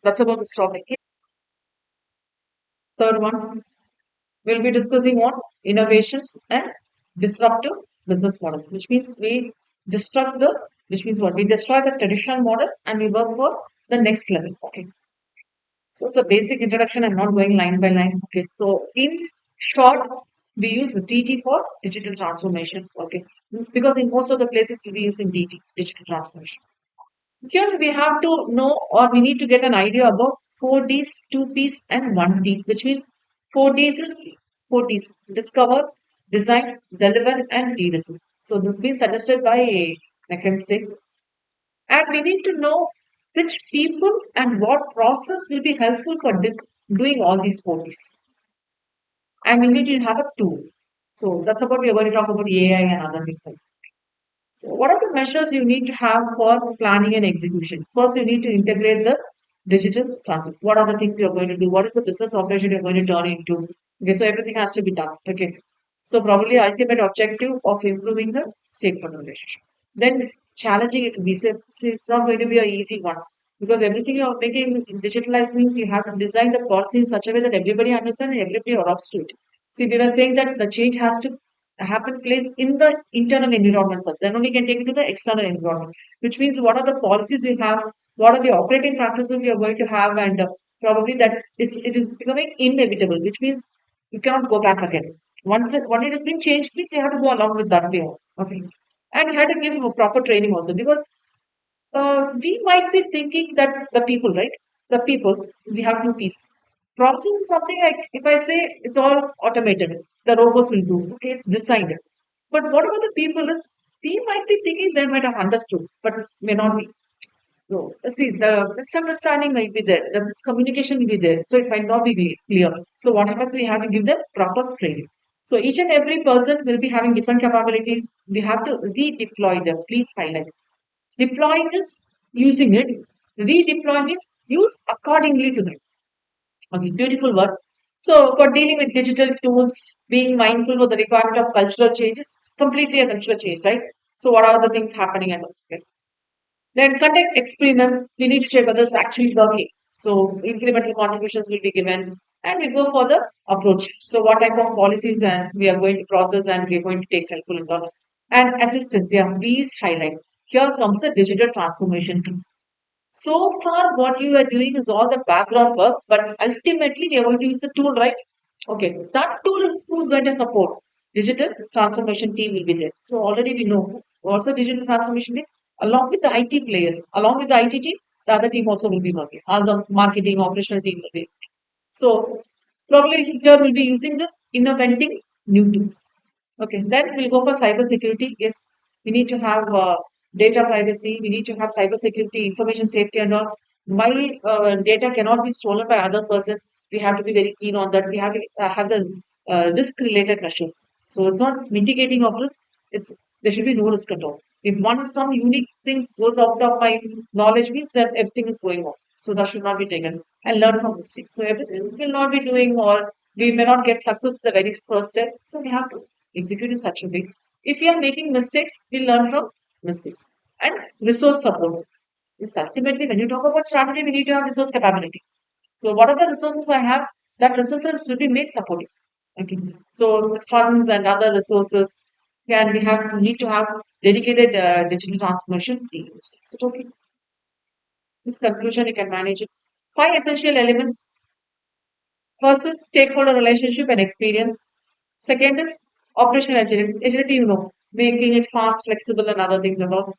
That's about this topic. Third one, we'll be discussing on innovations and disruptive business models, which means which means what? We destroy the traditional models and we work for the next level. Okay. So it's a basic introduction. I'm not going line by line. Okay. So in short, we use the DT for digital transformation. Okay. Because in most of the places we be using DT, digital transformation. Here we have to know or we need to get an idea about 4Ds, 2Ps and 1D, which means 4Ds is 4Ds, discover, design, deliver and de-risk. So this has been suggested by McKinsey. And we need to know which people and what process will be helpful for doing all these 4Ds. And we need to have a tool. So that's about we are going to talk about AI and other things. So, what are the measures you need to have for planning and execution? First, you need to integrate the digital transformation. What are the things you're going to do? What is the business operation you're going to turn into? Okay, so everything has to be done. Okay, so probably ultimate objective of improving the stakeholder relationship. Then challenging it to be said, see, it's not going to be an easy one because everything you're making digitalized means you have to design the policy in such a way that everybody understands and everybody adopts to it. See, we were saying that the change has to happen place in the internal environment first. Then only can take it to the external environment, which means what are the policies you have, what are the operating practices you're going to have, and probably that is it is becoming inevitable, which means you cannot go back again. When it has been changed, please you have to go along with that way. Okay. And you have to give a proper training also because we might be thinking that the people, right? The people, we have two pieces. Process is something like if I say it's all automated, the robots will do. Okay, it's designed. But what about the people is we might be thinking they might have understood, but may not be. So see, the misunderstanding might be there, the miscommunication will be there, so it might not be clear. So what happens? We have to give them proper training. So each and every person will be having different capabilities. We have to redeploy them. Please highlight. Deploying is using it. Redeploying is use accordingly to them. Okay, beautiful word. So for dealing with digital tools, being mindful of the requirement of cultural change is completely a cultural change, right? So what are the things happening and okay. Then conduct experiments. We need to check whether it's actually working. So incremental contributions will be given, and we go for the approach. So what type of policies and we are going to process and we are going to take helpful in government. And assistance. Yeah, please highlight. Here comes the digital transformation tool. So far, what you are doing is all the background work, but ultimately we are going to use the tool, right? Okay, that tool is who's going to support. Digital transformation team will be there. So already we know what's the digital transformation team. Along with the IT players, along with the IT team, the other team also will be working. All the marketing, operational team will be. So probably here we'll be using this innovating new tools. Okay, then we'll go for cyber security. Yes, we need to have data privacy. We need to have cyber security, information safety, and all. My data cannot be stolen by other person. We have to be very keen on that. We have to have the risk-related measures. So it's not mitigating of risk. It's there should be no risk at all. If one some unique things goes out of my knowledge means that everything is going off. So that should not be taken and learn from mistakes. So everything will not be doing or we may not get success the very first step. So we have to execute in such a way. If we are making mistakes, we learn from mistakes. And resource support. Is ultimately when you talk about strategy, we need to have resource capability. So what are the resources I have? That resources should be made supportive. Okay. So funds and other resources, and we have need to have dedicated digital transformation teams. Is it okay? This conclusion you can manage it. Five essential elements. First is stakeholder relationship and experience. Second is operational agility. Agility, making it fast, flexible, and other things about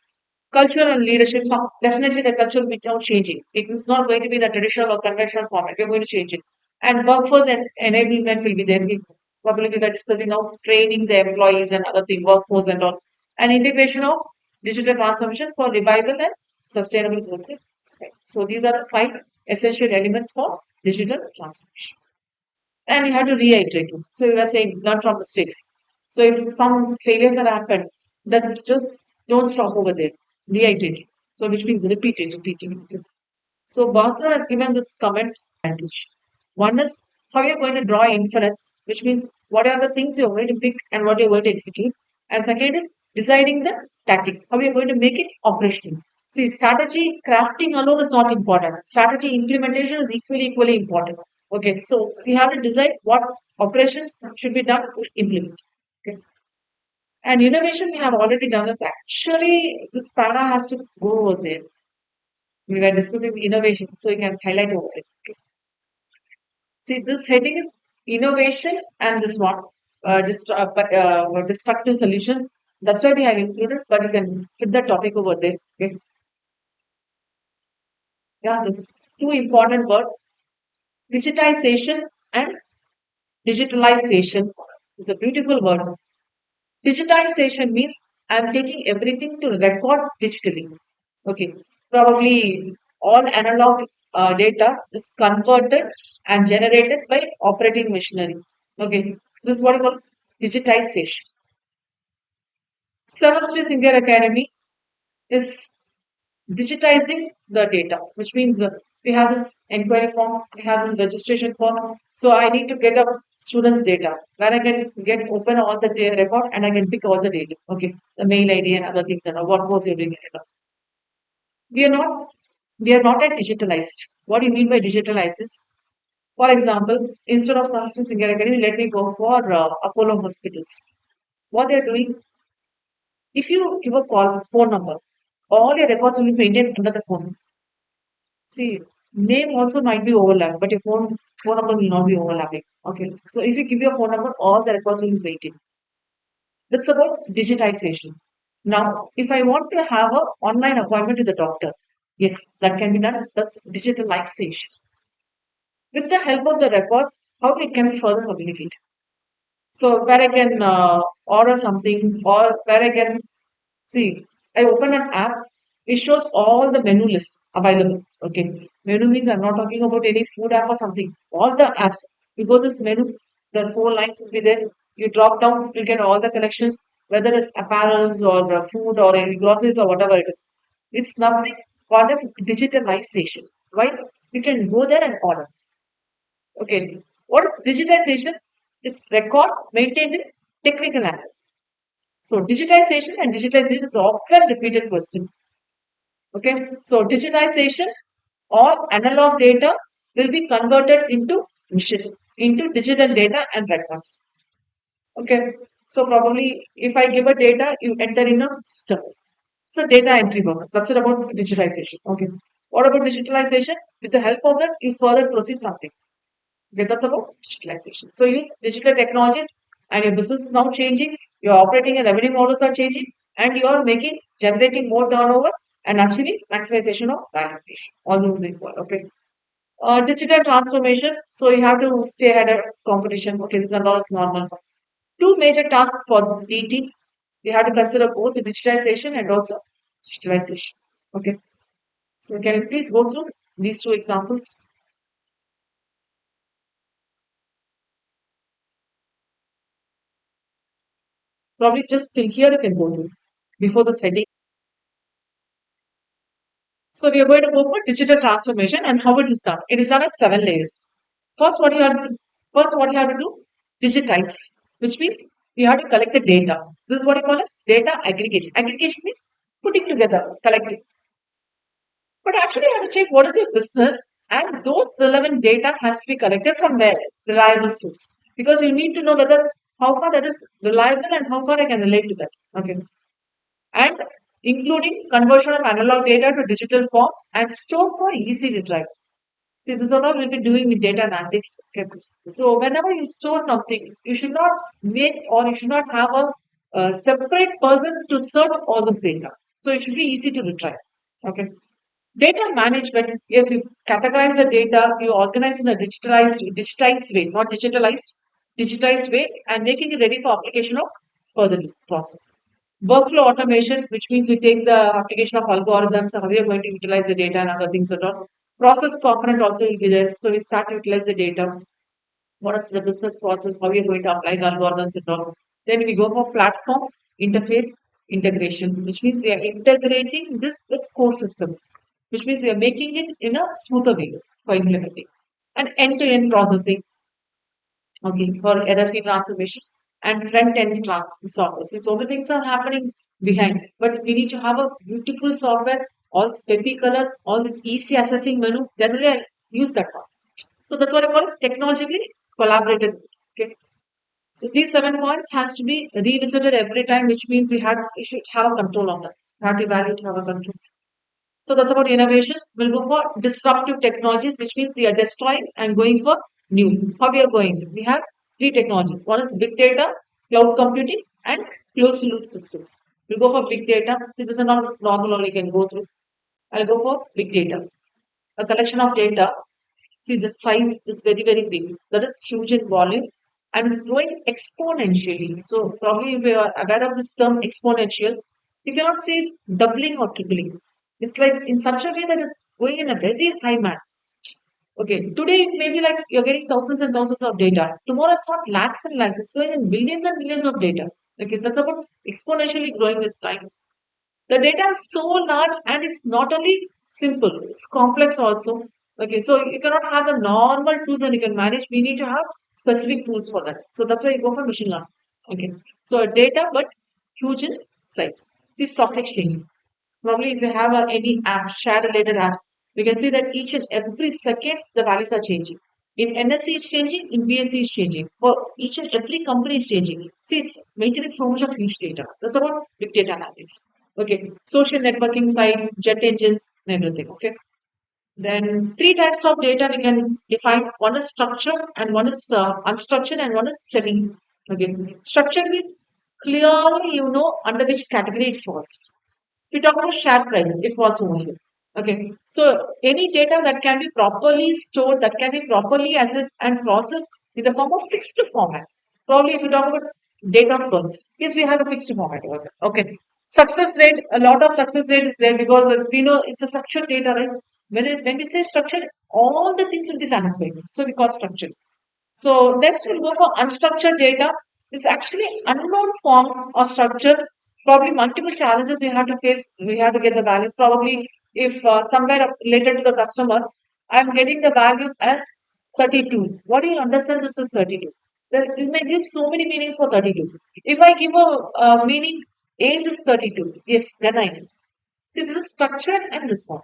culture and leadership. So definitely the culture will be now changing. It is not going to be the traditional or conventional format. We're going to change it. And workforce and enablement will be there. We probably we were discussing now training the employees and other things, workforce and all. And integration of digital transformation for revival and sustainable growth. So these are the five essential elements for digital transformation. And you have to reiterate it. So you are saying learn from mistakes. So if some failures have happened, then just don't stop over there. Reiterate it. So which means repeating, repeating. Okay. So Boston has given this comments advantage. One is how you're going to draw inference, which means what are the things you're going to pick and what you're going to execute. And second is deciding the tactics, how you're going to make it operational. See, strategy crafting alone is not important. Strategy implementation is equally important. Okay, so we have to decide what operations should be done to implement. Okay. And innovation we have already done is actually this para has to go over there. We were discussing innovation, so you can highlight over it. Okay. See, this heading is innovation and this one, destructive solutions. That's why we have included, but you can put the topic over there. Okay. Yeah, this is two important words: digitization and digitalization. It's a beautiful word. Digitization means I'm taking everything to record digitally. Okay, probably all analog data is converted and generated by operating machinery. Okay, this is what it calls digitization. Sahasri Singar Academy is digitizing the data, which means we have this inquiry form, we have this registration form. So I need to get a student's data where I can get open all the record and I can pick all the data. Okay, the mail ID and other things and all, what was you doing. We are not we are not yet digitalized. What do you mean by digitalized is, for example, instead of Sahasri Singar Academy, let me go for Apollo hospitals. What they're doing, if you give a call phone number, all your records will be maintained under the phone. See, name also might be overlapped, but your phone number will not be overlapping. Okay. So if you give your phone number, all the records will be maintained. That's about digitization. Now, if I want to have an online appointment with the doctor, yes, that can be done. That's digitalization. With the help of the records, how it can be further communicated. So where I can order something or where I can see, I open an app, it shows all the menu lists available. Okay. Menu means I'm not talking about any food app or something. All the apps. You go this menu, the four lines will be there. You drop down, you get all the collections, whether it's apparels or food or any groceries or whatever it is. It's nothing called as digitalization. Why? You can go there and order. Okay. What is digitization? It's record maintained in technical angle. So digitization and digitization is often repeated question. Okay. So digitization or analog data will be converted into into digital data and records. Okay. So probably if I give a data, you enter in a system. So data entry work. That's it about digitization. Okay. What about digitalization? With the help of that, you further proceed something. Okay, that's about digitalization. So use digital technologies and your business is now changing, your operating and revenue models are changing, and you're making generating more turnover and actually maximization of value creation. All this is equal. Okay. Digital transformation. So you have to stay ahead of competition. Okay, this is all is normal. Two major tasks for DT. You have to consider both the digitization and also digitalization. Okay. So can you please go through these two examples? Probably just till here you can go through before the heading. So we are going to go for digital transformation and how it is done. It is done at 7 layers. First, what you have to first what you have to do, digitize, which means you have to collect the data. This is what you call as data aggregation. Aggregation means putting together, collecting. But actually, you have to check what is your business, and those relevant data has to be collected from where reliable source, because you need to know whether how far that is reliable and how far I can relate to that. Okay, and including conversion of analog data to digital form and store for easy retrieval. See, this is all we'll be doing with data analytics. Okay. So, whenever you store something, you should not make or you should not have a separate person to search all this data. So, it should be easy to retrieve. Okay. Data management, yes, you categorize the data, you organize in a digitized way, not digitized way, and making it ready for application of further process. Workflow automation, which means we take the application of algorithms, how we are going to utilize the data and other things at all. Process component also will be there. So we start to utilize the data. What is the business process? How we are going to apply the algorithms and all. Then we go for platform interface. integration, which means we are integrating this with core systems, which means we are making it in a smoother way for implementing. And end-to-end processing, okay, for error-free transformation and front-end software. See, so many things are happening behind, but we need to have a beautiful software, all peppy colors, all this easy assessing menu. Generally, I use that one. So that's what I call as technologically collaborated. Okay. So these 7 points has to be revisited every time, which means we should have a control on that. Have the value to have a control. So that's about innovation. We'll go for disruptive technologies, which means we are destroying and going for new. How we are going? We have three technologies. One is big data, cloud computing, and closed loop systems. We'll go for big data. See, this is not normal only can go through. I'll go for big data. A collection of data. See, the size is very, very big. That is huge in volume and is growing exponentially. So, probably if you are aware of this term exponential, you cannot say it's doubling or tripling. It's like in such a way that is going in a very high manner. Okay, today it may be like you're getting thousands and thousands of data. Tomorrow it's not lakhs and lakhs, it's going in billions and billions of data. Okay, that's about exponentially growing with time. The data is so large and it's not only simple, it's complex also. Okay, so you cannot have the normal tools and you can manage. We need to have specific tools for that. So that's why you go for machine learning. Okay, so data but huge in size. See, stock exchange. Probably if you have any app, share related apps, we can see that each and every second the values are changing. In NSC is changing, in BSC is changing. For each and every company is changing. See, it's maintaining so much of huge data. That's about big data analytics. Okay. Social networking side, jet engines, and everything. Okay. Then three types of data we can define. One is structured, and one is unstructured, and one is semi. Okay. Structured means clearly you know under which category it falls. We talk about share price, it falls over here. Okay. So any data that can be properly stored, that can be properly assessed and processed in the form of fixed format. Probably if you talk about date of birth, yes, we have a fixed format over there. Okay. Success rate, a lot of success rate is there because we know it's a structured data, right? When we say structured, all the things will be satisfied. So we call structured. So next we'll go for unstructured data. It's actually unknown form or structure. Probably multiple challenges we have to face. We have to get the values. Probably if somewhere related to the customer, I'm getting the value as 32. What do you understand this is 32? Then you may give so many meanings for 32. If I give a meaning, age is 32. Yes, then I know. See, this is structured and this one.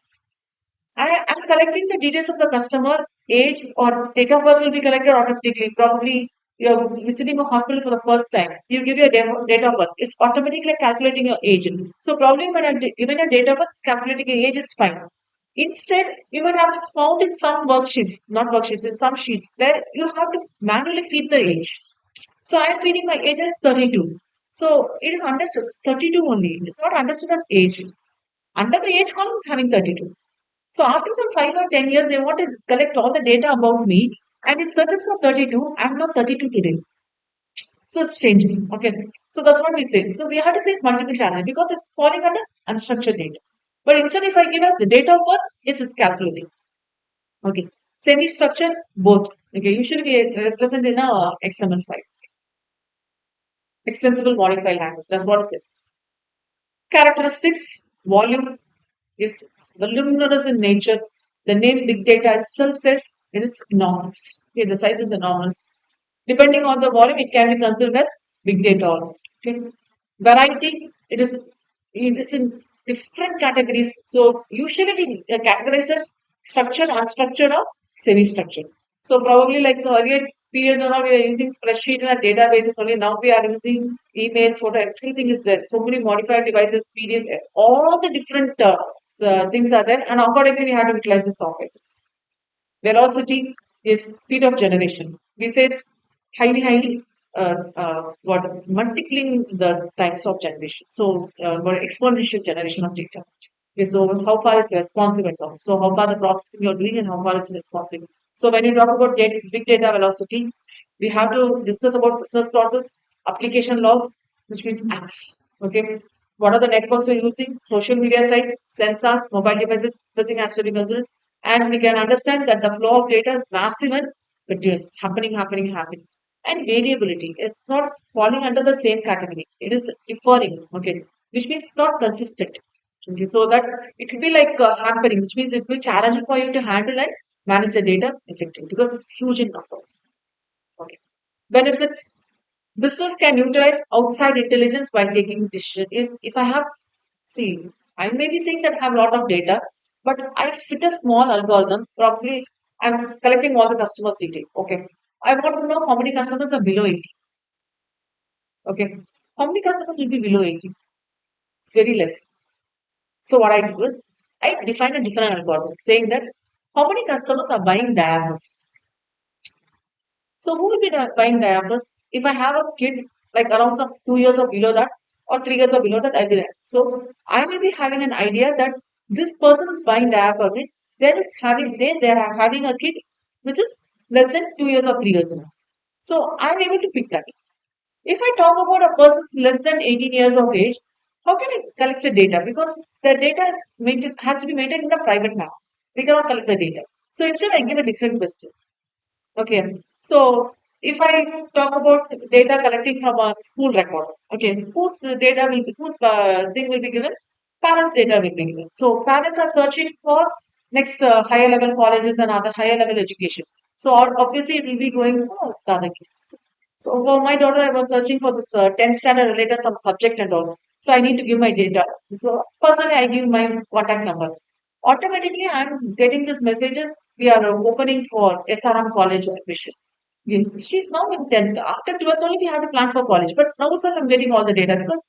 I am collecting the details of the customer, age or date of birth will be collected automatically. Probably you're visiting a hospital for the first time. You give your date of birth. It's automatically calculating your age. So probably when I'm given a date of birth, it's calculating your age is fine. Instead, you might have found in some worksheets, not worksheets, in some sheets where you have to manually feed the age. So I'm feeding my age as 32. So it is understood, it's 32 only. It's not understood as age. Under the age column is having 32. So after some 5 or 10 years, they want to collect all the data about me, and it searches for 32. I'm not 32 today. So it's changing. Okay. So that's what we say. So we have to face multiple challenges because it's falling under unstructured data. But instead, if I give us the date of birth, it's calculating. Okay. Semi-structured, both. Okay. Usually we represent in a XML file. Extensible modified language. That's what it says. Characteristics, volume, is voluminous in nature. The name big data itself says it is enormous. Okay, the size is enormous. Depending on the volume, it can be considered as big data. Okay. Variety, it is in different categories. So usually we categorize as structured, unstructured, or semi-structured. So probably like the earlier periods and all, we are using spreadsheet and databases only. Now we are using emails, photo, everything is there. So many modified devices, PDFs, all the different things are there, and accordingly we have to utilize the software. Velocity is speed of generation. We say it's highly what multiplying the times of generation. So what exponential generation of data. Okay, so how far it's responsive and all. So how far the processing you're doing and how far it's responsive. So when you talk about big data velocity, we have to discuss about business process, application logs, which means apps. Okay. What are the networks we're using? Social media sites, sensors, mobile devices, everything has to be considered. And we can understand that the flow of data is massive and continuous, happening. And variability is not falling under the same category. It is differing. Okay. which means it's not consistent. Okay, so that it will be like hampering, which means it will be challenging for you to handle and manage the data effectively because it's huge in number. Okay. Benefits. Business can utilize outside intelligence while taking decision. Is if I have see, I may be saying that I have a lot of data, but I fit a small algorithm. Probably I'm collecting all the customers' detail. Okay. I want to know how many customers are below 80. Okay. How many customers will be below 80? It's very less. So what I do is I define a different algorithm saying that how many customers are buying diapers. So who will be buying diapers? If I have a kid like around some 2 years or below that, or 3 years or below that, I'll be there. So I may be having an idea that this person is buying diaper means they are having a kid which is less than 2 years or 3 years old. So I'm able to pick that. If I talk about a person less than 18 years of age, how can I collect the data? Because the data has to be maintained in a private manner. We cannot collect the data. So instead, I give a different question. Okay. So if I talk about data collecting from a school record, okay, whose thing will be given? Parents' data will be given. So parents are searching for next higher level colleges and other higher level education. So obviously it will be going for the other cases. So for my daughter, I was searching for this 10th standard related some subject and all. So I need to give my data. So personally, I give my contact number. Automatically, I'm getting these messages. We are opening for SRM college admission. She's now in 10th. After 12th, only we have to plan for college. But now, sir, I'm getting all the data because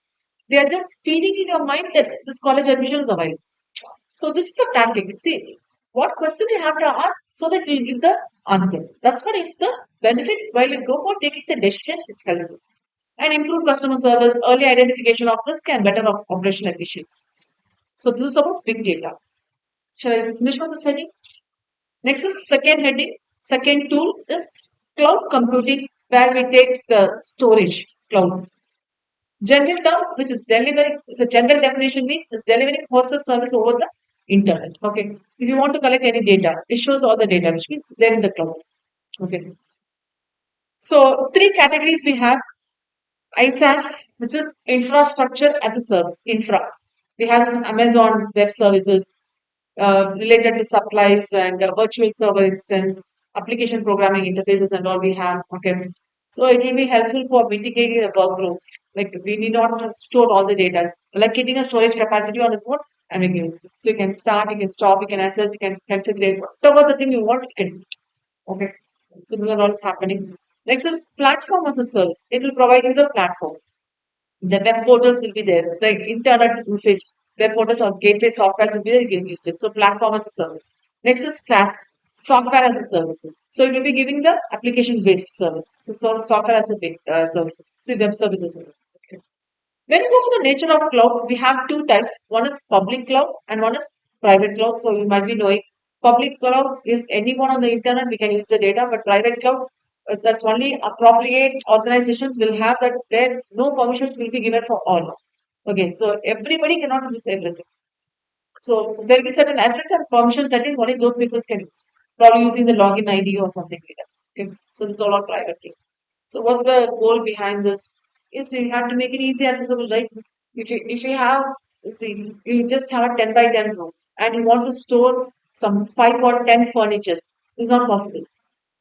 they are just feeding in your mind that this college admission is available. So this is a tactic. See, what question you have to ask so that you'll give the answer. That's what is the benefit while you go for taking the decision. It's helpful. And improve customer service, early identification of risk, and better operational efficiency. So this is about big data. Shall I finish with this heading? Next is second heading. Second tool is cloud computing, where we take the storage cloud. General term, which is delivering, is a general definition means is delivering hosted service over the internet. Okay. If you want to collect any data, it shows all the data, which means they're in the cloud. Okay. So three categories we have. ISaaS, which is infrastructure as a service, infra. We have some Amazon Web Services related to supplies and virtual server instance, application programming interfaces, and all we have. Okay, so it will be helpful for mitigating the workloads. Like we need not store all the data. Like getting a storage capacity on its own and we can use. So you can start, you can stop, you can access, you can configure whatever the thing you want. You can. Okay, so this is all is happening. Next is platform as a service. It will provide you the platform. The web portals will be there. The internet usage, web portals or gateway software will be there. You can use it. So platform as a service. Next is SaaS, software as a service. So it will be giving the application based service. So software as a service. So web services. Okay. When you go for the nature of cloud, we have two types. One is public cloud and one is private cloud. So you might be knowing public cloud is anyone on the internet, we can use the data, but private cloud, that's only appropriate organizations will have that where no permissions will be given for all. Okay, so everybody cannot use everything. So there will be certain access and permission settings only those people can use. Probably using the login ID or something like that. Okay. So this is all on private key. So what's the goal behind this? Is you have to make it easy accessible, right? If you have see you just have a 10 by 10 room and you want to store some 5 or 10 furnitures, it's not possible.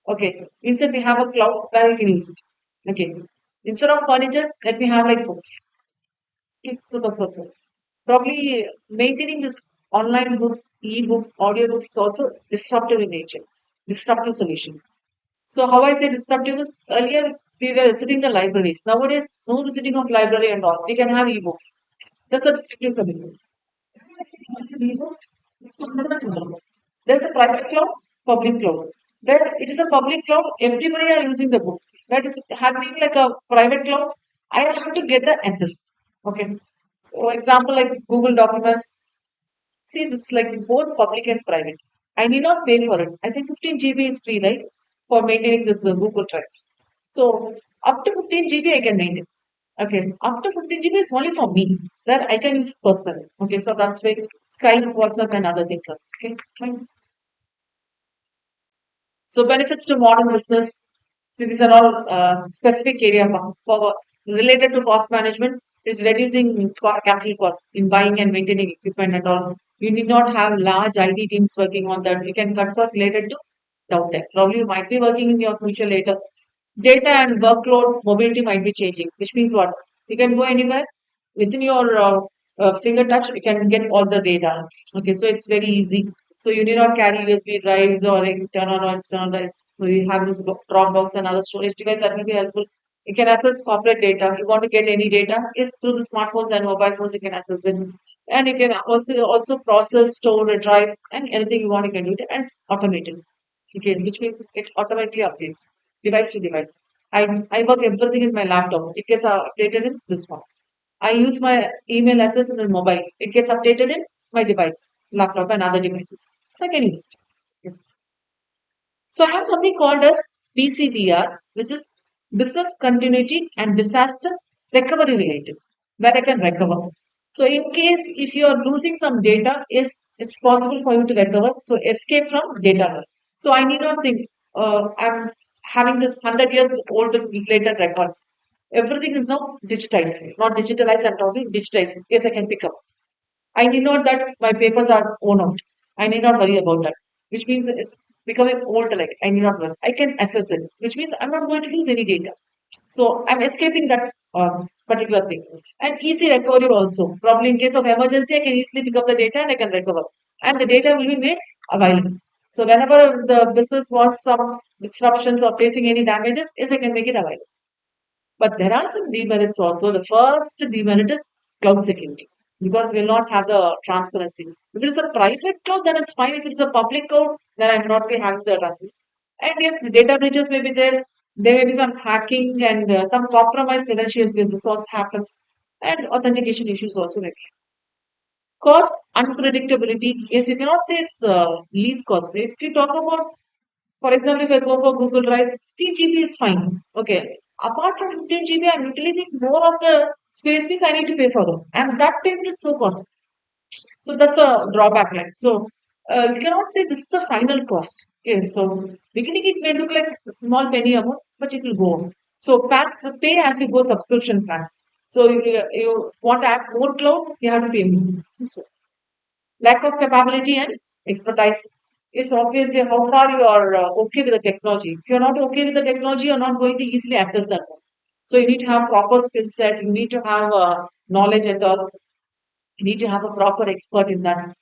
Okay. Instead we have a cloud where we can use it. Okay. Instead of furnitures, let me have like books. Yes, so that's also. Probably maintaining this online books, e-books, audiobooks is also disruptive in nature, disruptive solution. So how I say disruptive is earlier we were visiting the libraries. Nowadays, no visiting of library and all. We can have e-books. That's a disruptive commitment. E-books is another cloud. There's a private cloud, public cloud. Where it is a public cloud, everybody are using the books. That is having like a private cloud. I have to get the access. Okay. So example like Google Documents. See this like both public and private. I need not pay for it. I think 15 GB is free, right? For maintaining this Google Drive. So up to 15 GB I can maintain. Okay, up to 15 GB is only for me. That I can use personally. Okay, so that's where Skype, WhatsApp, and other things are. Okay, fine. So benefits to modern business. See, these are all specific area for related to cost management, It's reducing capital costs in buying and maintaining equipment and all. You need not have large IT teams working on that. You can cut costs later to down there. Probably you might be working in your future later. Data and workload mobility might be changing, which means what? You can go anywhere within your finger touch. You can get all the data. Okay, so it's very easy. So you need not carry USB drives or internal or external drives. So you have this Dropbox and other storage device that will be helpful. You can access corporate data. You want to get any data is through the smartphones and mobile phones. You can access it, and you can also process, store, drive, and anything you want. You can do it, and it's automated. Okay, which means it automatically updates device to device. I work everything in my laptop. It gets updated in this one. I use my email access in the mobile. It gets updated in my device, laptop, and other devices. So I can use it. So I have something called as BCDR, which is business continuity and disaster recovery related, where I can recover. So in case if you are losing some data, it's possible for you to recover. So escape from data loss. So I need not think I'm having this 100 years old related records. Everything is now digitized, not digitalized. I'm talking digitized. Yes, I can pick up. I need not that my papers are worn out. I need not worry about that, which means it's becoming old. Like I need not worry. I can assess it, which means I'm not going to lose any data. So I'm escaping that particular thing. And easy recovery also. Probably in case of emergency, I can easily pick up the data and I can recover. And the data will be made available. So whenever the business wants some disruptions or facing any damages, yes, I can make it available. But there are some demerits also. The first demerit is cloud security because we'll not have the transparency. If it is a private cloud, then it's fine. If it's a public cloud, then I'm not be having the transparency. And yes, the data breaches may be there. There may be some hacking and some compromised credentials if the source happens, and authentication issues also may be. Cost unpredictability. Yes, you cannot say it's least cost. If you talk about, for example, if I go for Google Drive, 15 GB is fine. Okay. Apart from 15 GB, I'm utilizing more of the space means I need to pay for them. And that payment is so costly. So that's a drawback. Like so, you cannot say this is the final cost. Okay, so beginning it may look like a small penny amount, but it will go on. So pay as you go subscription plans. So you want to add more cloud, you have to pay more. So lack of capability and expertise is obviously how far you are okay with the technology. If you're not okay with the technology, you're not going to easily access that one. So you need to have proper skill set. You need to have knowledge and all. You need to have a proper expert in that.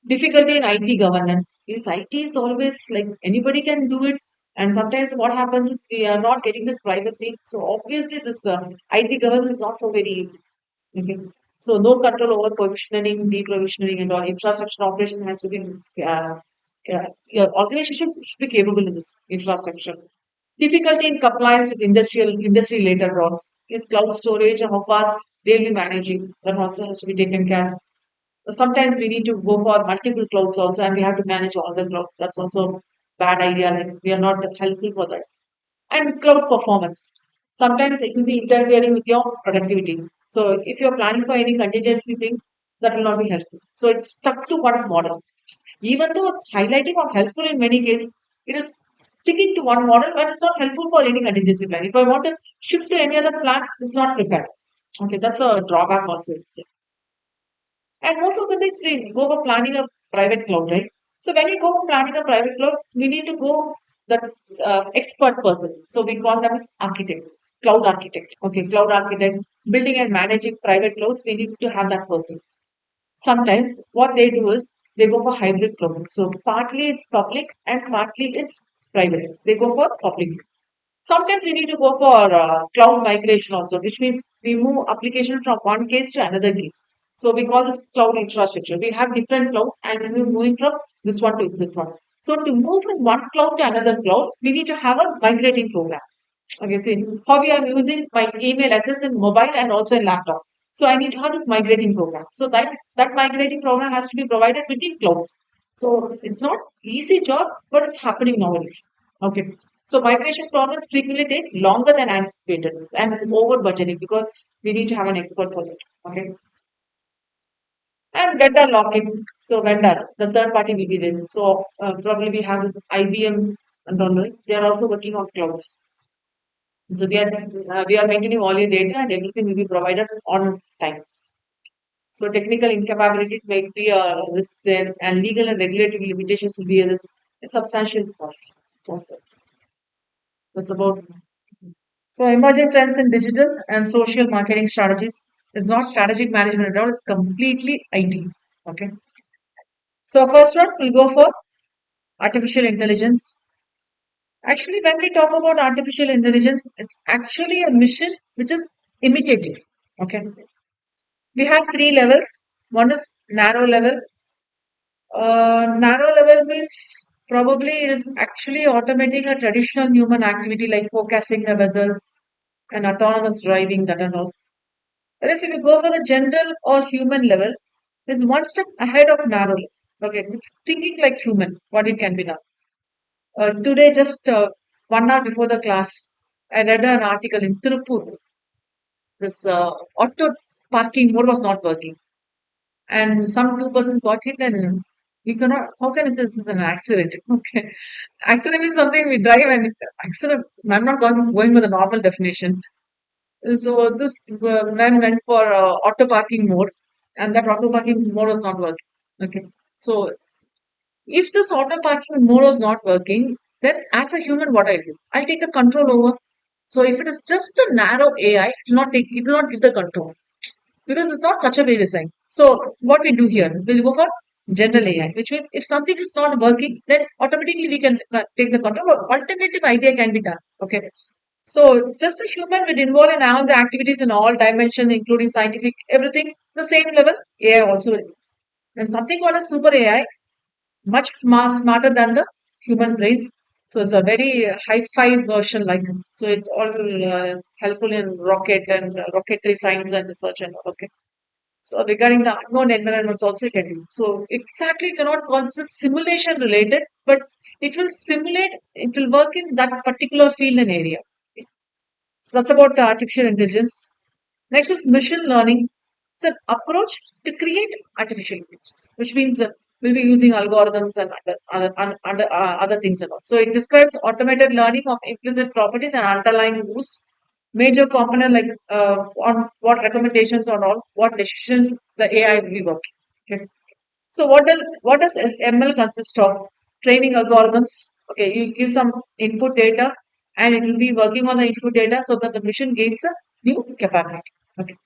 Difficulty in IT governance. Yes, IT is always like anybody can do it. And sometimes what happens is we are not getting this privacy. So obviously this IT governance is not so very easy. Okay. So no control over provisioning, deprovisioning and all. Infrastructure operation has to be, your organization should be capable in this infrastructure. Difficulty in compliance with industry related laws. Is cloud storage and how far they'll be managing. That also has to be taken care of. Sometimes we need to go for multiple clouds also, and we have to manage all the clouds. That's also bad idea. Like we are not helpful for that. And cloud performance. Sometimes it will be interfering with your productivity. So if you're planning for any contingency thing, that will not be helpful. So it's stuck to one model. Even though it's highlighting or helpful in many cases, it is sticking to one model, but it's not helpful for any contingency plan. If I want to shift to any other plan, it's not prepared. Okay, that's a drawback also. And most of the things we go for planning a private cloud, right? So when we go for planning a private cloud, we need to go the expert person. So we call them as architect, cloud architect. Okay, cloud architect, building and managing private clouds. We need to have that person. Sometimes what they do is they go for hybrid cloud. So partly it's public and partly it's private. They go for public. Sometimes we need to go for cloud migration also, which means we move application from one case to another case. So we call this cloud infrastructure. We have different clouds and we're moving from this one to this one. So to move from one cloud to another cloud, we need to have a migrating program. Okay, see how we are using my email access in mobile and also in laptop. So I need to have this migrating program. So that migrating program has to be provided between clouds. So it's not easy job, but it's happening nowadays. Okay. So migration problems frequently take longer than anticipated and it's over budgeting because we need to have an expert for it. Okay. And vendor lock-in. So vendor, the third party will be there. So probably we have this IBM and all, right? They are also working on clouds. So we are maintaining all your data and everything will be provided on time. So technical incapabilities may be a risk there, and legal and regulatory limitations will be a risk. And substantial costs. So that's about. So emerging trends in digital and social marketing strategies is not strategic management at all. It's completely IT. Okay. So first one, we'll go for artificial intelligence. Actually, when we talk about artificial intelligence, it's actually a mission which is imitative. Okay. We have three levels. One is narrow level. Narrow level means probably it is actually automating a traditional human activity like forecasting the weather and autonomous driving, that and all. Whereas if you go for the general or human level, is one step ahead of narrow level. Okay, it's thinking like human, what it can be done. Today, just 1 hour before the class, I read an article in Tirupur. This auto parking mode was not working, and some two persons got hit, and we cannot. How can I say this is an accident? Okay, accident means something we drive and accident. I'm not going with the normal definition. So this man went for auto parking mode, and that auto parking mode was not working. Okay, so if this auto parking mode was not working, then as a human, what I do? I take the control over. So if it is just a narrow AI, it will not give the control because it's not such a way design. So what we do here, we'll go for general AI, which means if something is not working, then automatically we can take the control. Or alternative idea can be done. Okay. So just a human will involve in all the activities in all dimensions, including scientific, everything, the same level, AI also will. And something called as super AI, much smarter than the human brains. So it's a very high-fi version like so it's all helpful in rocket and rocketry science and research and all. Okay. So regarding the unknown environments also can do. So exactly cannot call this a simulation related, but it will work in that particular field and area. So that's about artificial intelligence. Next is machine learning. It's an approach to create artificial intelligence, which means we'll be using algorithms and other things and all. So it describes automated learning of implicit properties and underlying rules. Major component like on what recommendations on all, what decisions the AI will be working. Okay. So what does ML consist of? Training algorithms. Okay, you give some input data and it will be working on the input data so that the machine gains a new capability. Okay.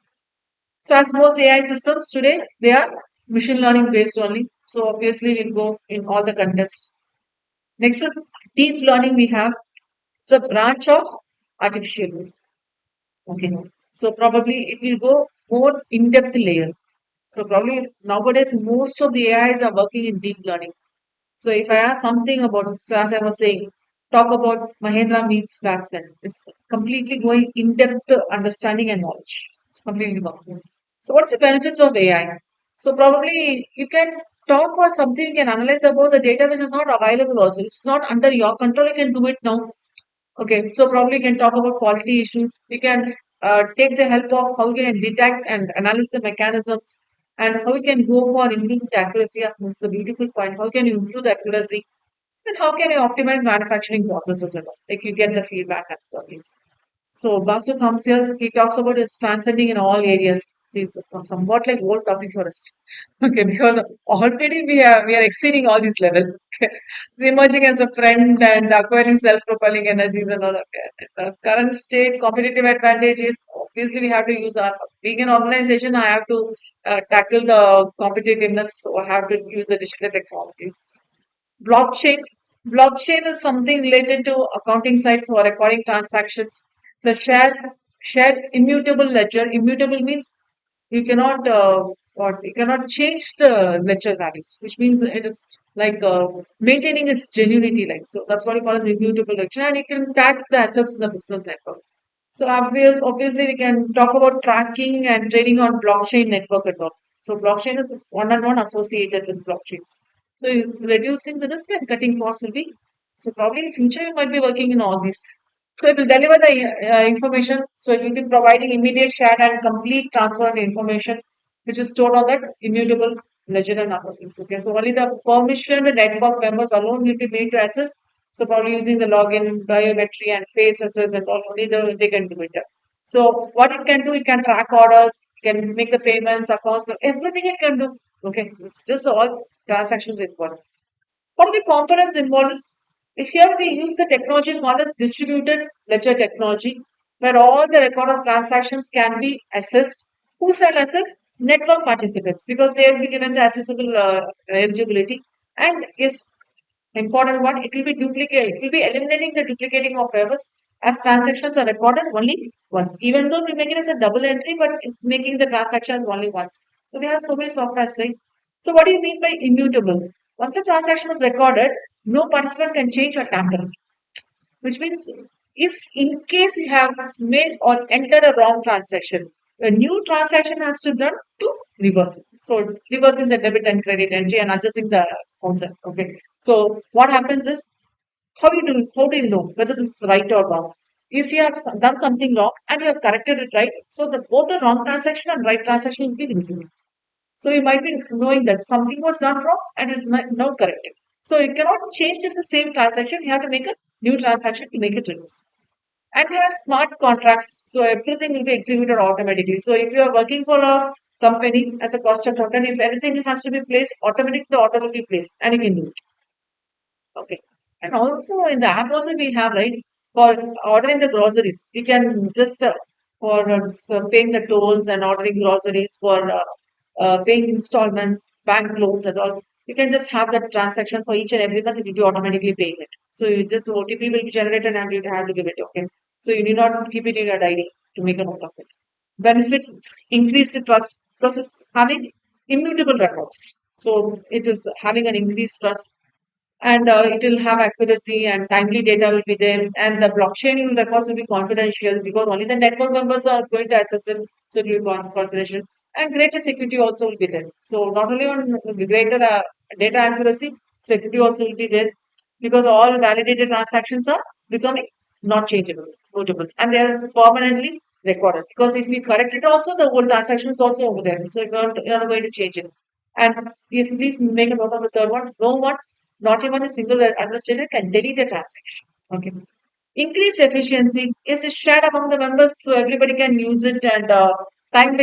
So as most AI systems today, they are machine learning based only. So obviously we'll go in all the contexts. Next is deep learning we have. It's a branch of artificial learning. Okay. So probably it will go more in-depth layer. So probably nowadays most of the AIs are working in deep learning. So if I ask something about, so as I was saying, talk about Mahendra meets batsman. It's completely going in-depth understanding and knowledge. It's completely working. So what's the benefits of AI? So probably you can talk about something, you can analyze about the data which is not available also. It's not under your control, you can do it now. Okay, so probably we can talk about quality issues. We can take the help of how we can detect and analyze the mechanisms and how we can go for improved accuracy. This is a beautiful point. How can you improve the accuracy and how can you optimize manufacturing processes and all? Like you get the feedback and all these. So Basu comes here, he talks about is transcending in all areas. He's somewhat like old topic for us. Okay, because already we are exceeding all these level. Okay. Emerging as a friend and acquiring self-propelling energies and all. Okay. The current state competitive advantage is obviously we have to use our being an organization. I have to tackle the competitiveness, so I have to use the digital technologies. Blockchain. Blockchain is something related to accounting sites for recording transactions. It's a shared immutable ledger. Immutable means you cannot you cannot change the ledger values, which means it is like maintaining its genuinity. Like so, that's what you call as immutable ledger, and you can tag the assets in the business network. So obviously we can talk about tracking and trading on blockchain network at all. So blockchain is one-on-one associated with blockchains. So reducing the risk and cutting costs will be. So probably in future you might be working in all these. So it will deliver the information. So it will be providing immediate share and complete transfer of information, which is stored on that immutable ledger and other things. Okay. So only the permission network members alone will be made to access So probably using the login, biometry, and face access and all, only they can do it. So what it can do, it can track orders, it can make the payments, accounts, everything it can do. Okay, it's just all transactions involved. What are the components involved is if here we use the technology called as distributed ledger technology, where all the record of transactions can be assessed. Who shall assess? Network participants, because they will be given the accessible eligibility. And is important one, it will be duplicate. It will be eliminating the duplicating of errors as transactions are recorded only once. Even though we make it as a double entry, but making the transactions only once. So we have so many softwares, right? So what do you mean by immutable? Once a transaction is recorded, no participant can change or tamper it. Which means if in case you have made or entered a wrong transaction, a new transaction has to be done to reverse it. So reversing the debit and credit entry and adjusting the concept. Okay. So what happens is how do you know whether this is right or wrong? If you have done something wrong and you have corrected it right, so the both the wrong transaction and right transaction will be visible. So you might be knowing that something was done wrong and it's now corrected. So you cannot change in the same transaction. You have to make a new transaction to make it reverse. And it has smart contracts, so everything will be executed automatically. So if you are working for a company as a cost accountant, if everything has to be placed, automatically the order will be placed, and you can do it. Okay. And also in the app also we have, right, for ordering the groceries. We can just for paying the tolls and ordering groceries for paying installments, bank loans and all. You can just have that transaction for each and every month. It will be automatically paying it. So you just OTP will be generated and you have to give it. Okay. So you need not keep it in your diary to make a note of it. Benefits increased trust because it's having immutable records. So it is having an increased trust and it will have accuracy and timely data will be there and the blockchain records will be confidential because only the network members are going to access it, so it will be confidential and greater security also will be there. So not only on the greater data accuracy, security also will be there because all validated transactions are becoming not changeable, mutable, and they are permanently recorded because if we correct it also the whole transaction is also over there, so you're not going to change it. And yes, please make a note of the third one. No one, not even a single administrator can delete a transaction. Okay. Increased efficiency is shared among the members so everybody can use it and time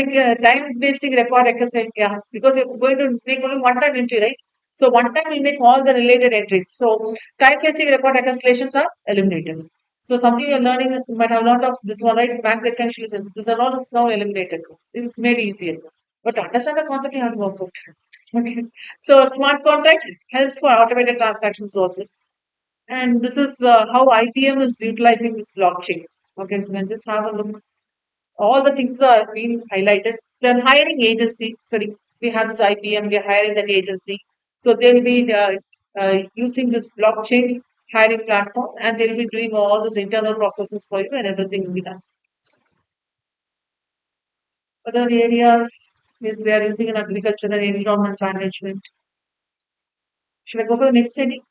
basing record reconciliation. Yeah, because you're going to make only one time entry, right? So one time we make all the related entries. So time basing record reconciliations are eliminated. So something you're learning, you might have learned of this one, right? Bank reconciliation. These are all is now eliminated. It's made easier. But to understand the concept, you have to work out. Okay. So smart contract helps for automated transactions also. And this is how IBM is utilizing this blockchain. Okay, so then just have a look. All the things are being highlighted. Then hiring agency. Sorry, we have this IBM. We are hiring that agency. So they'll be using this blockchain hiring platform, and they'll be doing all those internal processes for you, and everything will be done. Other areas is they are using in agriculture and environment management. Should I go for the next study?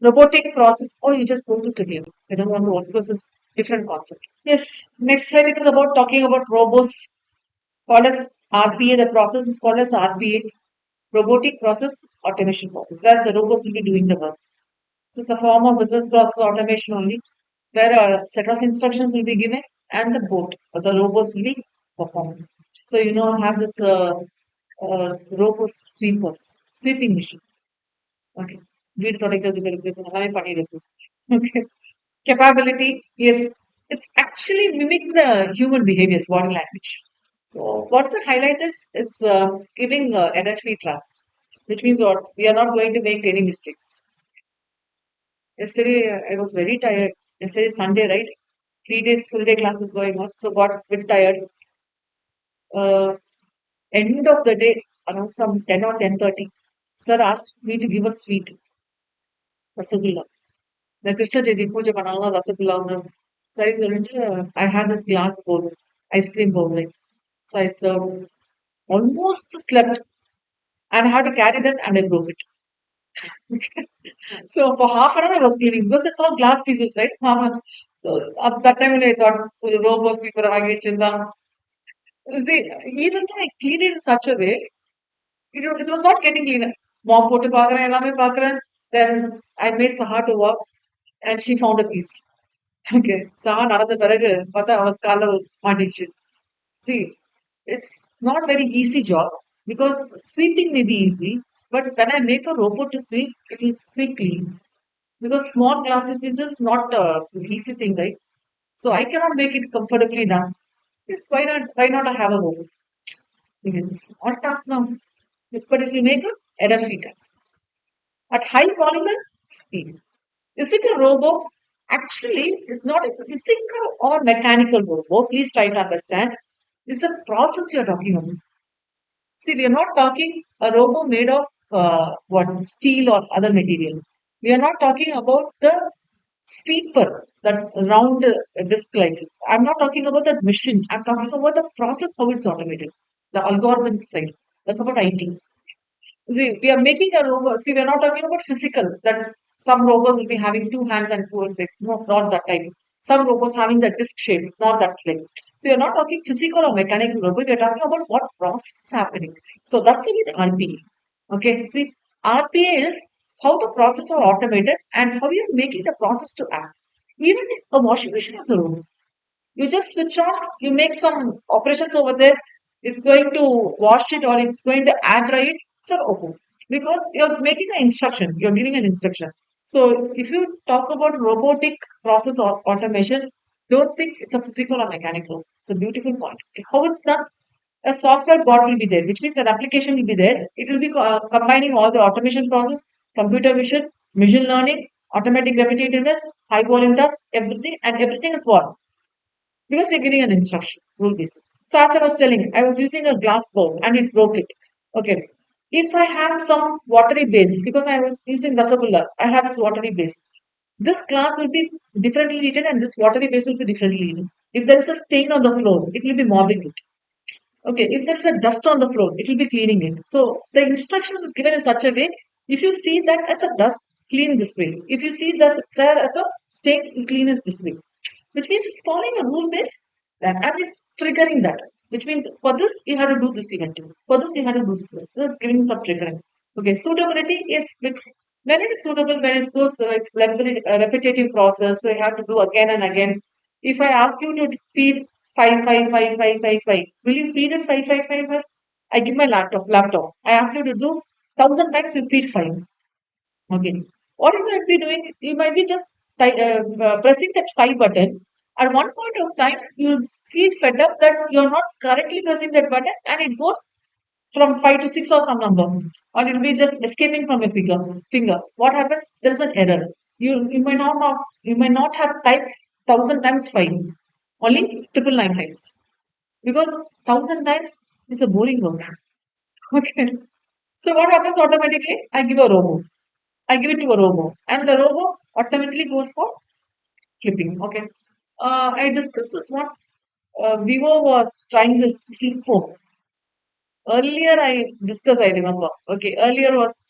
Robotic process. Oh, you just go to here. I don't want to work because it's different concept. Yes. Next slide is about talking about robots called as RPA. The process is called as RPA, robotic process automation process, where the robots will be doing the work. So it's a form of business process automation only, where a set of instructions will be given and the bot or the robots will be performed. So have this robot sweeping machine. Okay. வீடு துடைக்கிறதுக்கு எல்லாமே பண்ணிடுது. Okay. Capability, yes, it's actually mimic the human behavior's body language. So what's the highlight is it's giving energy trust, which means what we are not going to make any mistakes. Yesterday I was very tired. Yesterday Sunday, right? 3 days full day classes going on, so got a bit tired. Uh, End of the day, around some 10 or 10:30, sir asked me to give a sweet, rasgulla. The Krishna Jayati Puja பண்ணாலும் ரசகுல்லா சரி சொல்லிட்டு I had this glass bowl, ice cream bowl, like. So I served, almost slept, and I had to carry that and I broke it. So for half an hour I was cleaning because it's all glass pieces, right? So at that time when I thought robo sweeper ಆಗಿಚ್ಚಿಂದ. See, even though I cleaned it in such a way, it was not getting cleaner. Mop போட்டு பார்க்குறேன் எல்லாமே பார்க்குறேன். Then I made Saha to work and she found a piece. Okay. Saha நடந்த பிறகு பார்த்தா அவ கால மாட்டிச்சு. See, it's not very easy job because sweeping may be easy, but when I make a robot to sweep, it will sweep clean. Because small glasses pieces is not a easy thing, right? So I cannot make it comfortably now. Yes, why not I have a robot? It's small task now. But if you make a error-free task. At high polymer speed. Is it a robot? Actually, it's not a physical or mechanical robot. Please try to understand. It's a process we are talking about. See, we are not talking a robot made of what steel or other material. We are not talking about the sweeper, that round disc like. I'm not talking about that machine. I'm talking about the process how it's automated, the algorithm thing. That's about IT. See, we are making a robot. See, we are not talking about physical, that some robots will be having two hands and two legs. No, not that type. Some robots having the disc shape, not that leg. So you're not talking physical or mechanical robot. You're talking about what process is happening. So that's about RPA. Okay. See, RPA is how the process are automated and how you're making the process to act. Even a washing machine is a robot. You just switch on, you make some operations over there. It's going to wash it or it's going to air dry it. It's a robot because you're making an instruction. You're giving an instruction. So if you talk about robotic process or automation, don't think it's a physical or mechanical. It's a beautiful point. Okay, how it's done? A software bot will be there, which means an application will be there. It will be combining all the automation process, computer vision, machine learning, automatic repetitiveness, high volume tasks, everything, and everything is what? Because we're giving an instruction, rule basis. So as I was telling, I was using a glass bowl and it broke it. Okay. If I have some watery base, because I was using Rasagulla, I have this watery base. This glass will be differently treated and this watery base will be differently treated. If there is a stain on the floor, it will be mopping it. Okay, if there is a dust on the floor, it will be cleaning it. So the instructions is given in such a way. If you see that as a dust, clean this way. If you see that there as a stain, clean is this way. Which means it's following a rule based and it's triggering that. Which means for this you have to do this event. For this you have to do this. So it's giving some triggering. Okay, suitability is when it is suitable, when it goes like a repetitive process, so you have to do again and again. If I ask you to feed 5, 5, 5, 5, 5, 5, will you feed it 5, 5, 5, 5? I give my laptop. I ask you to do 1,000 times, you feed 5. Okay. What you might be doing, you might be just pressing that 5 button. At one point of time, you'll feel fed up that you're not correctly pressing that button and it goes from 5 to 6 or some number. Or it'll be just escaping from your finger. What happens? There's an error. You might not have typed 1,000 times 5. Only 999 times. Because 1,000 times, it's a boring work. Okay. So what happens automatically? I give a robo. I give it to a robo, and the robo automatically goes for flipping. Okay. I discussed this one. Vivo was trying this flip phone. Earlier, I discussed. I remember. Okay. Earlier was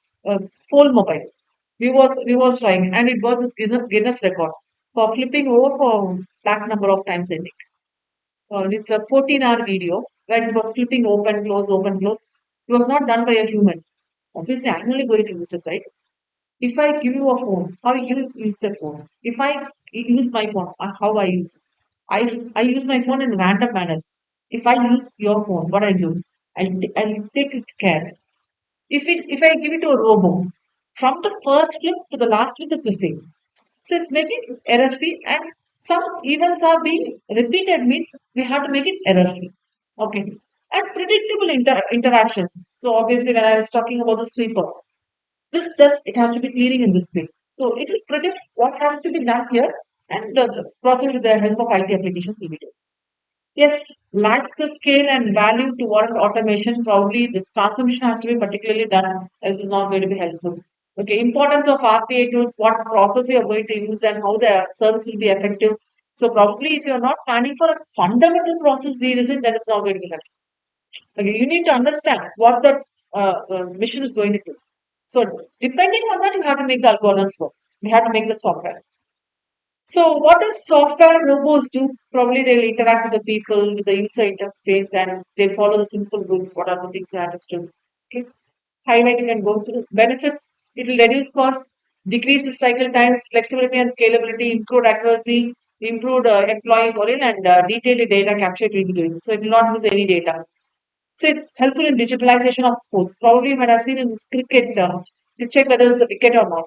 full mobile. We was trying, and it got this Guinness record for flipping over for lakh number of times. I think. It's a 14-hour video where it was flipping open, close, open, close. It was not done by a human. Obviously, I'm only going to use it, right? If I give you a phone, how you use the phone? If I use my phone, how I use it? I use my phone in a random manner. If I use your phone, what I do? I'll take it care. If I give it to a robot, from the first flip to the last flip is the same. So it's making error free and some events are being repeated means we have to make it error free. Okay. And predictable interactions. So obviously when I was talking about the sweeper, this does it has to be clearing in this way. So it will predict what has to be done here and the process with the help of IT applications will be done. Yes, lacks the scale and value to warrant automation. Probably this transformation has to be particularly done. This is not going to be helpful. Okay, importance of RPA tools, what process you are going to use and how the service will be effective. So probably if you are not planning for a fundamental process redesign, then it's not going to be helpful. Okay, you need to understand what the mission is going to do. So depending on that, you have to make the algorithms work. You have to make the software. So what does software robots do? Probably they'll interact with the people, with the user interface, and they'll follow the simple rules. What are the things you understood? Okay. Highlighting and go through benefits. It will reduce costs. decrease the cycle times, flexibility and scalability, improved accuracy, improved employee morale, and detailed data capture it will be doing. So it will not miss any data. So it's helpful in digitalization of sports. Probably you might have seen in this cricket, to check whether it's a wicket or not.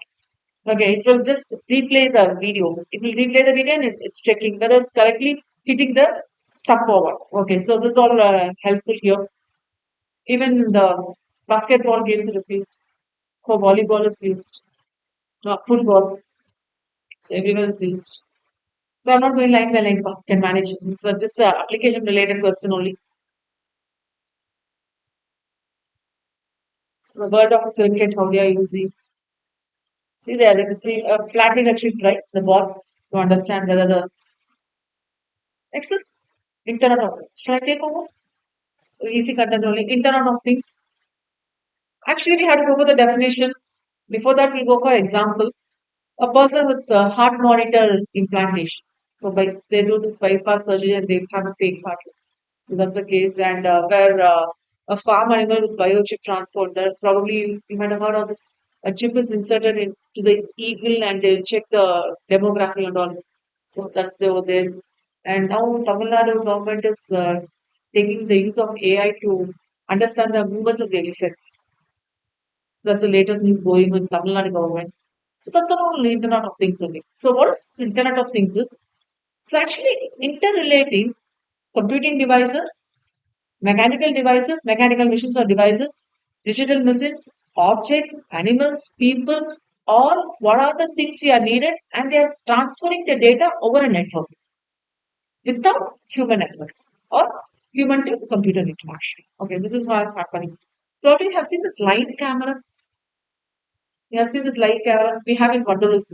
Okay, it will just replay the video. It will replay the video and it's checking whether it's correctly hitting the stump over. Okay, so this is all helpful here. Even the basketball games is used. For volleyball is used. Football. So everywhere is used. So I'm not going line by line. Can manage it. This is just a application related question only. So the word of cricket, how they are using. See there, planting a chip, right? The ball to understand whether the next is Internet of Things. Shall I take over? So easy content only. Internet of Things. Actually, we had to go for the definition. Before that, we'll go for example. A person with heart monitor implantation. So by they do this bypass surgery and they have a fake heart. So that's the case. And where a farm animal with biochip transponder, probably you might have heard of this. A chip is inserted into the eagle and they check the demography and all. So that's over there. And now Tamil Nadu government is taking the use of AI to understand the movements of the elephants. That's the latest news going with Tamil Nadu government. So that's all Internet of Things only. So what is Internet of Things is? It's actually interrelating computing devices, mechanical machines or devices, digital machines, objects, animals, people, or what are the things we are needed, and they are transferring the data over a network without human networks or human to computer interaction. Okay, this is what happening. Probably you have seen this light camera. You have seen this light camera we have in Vandalus.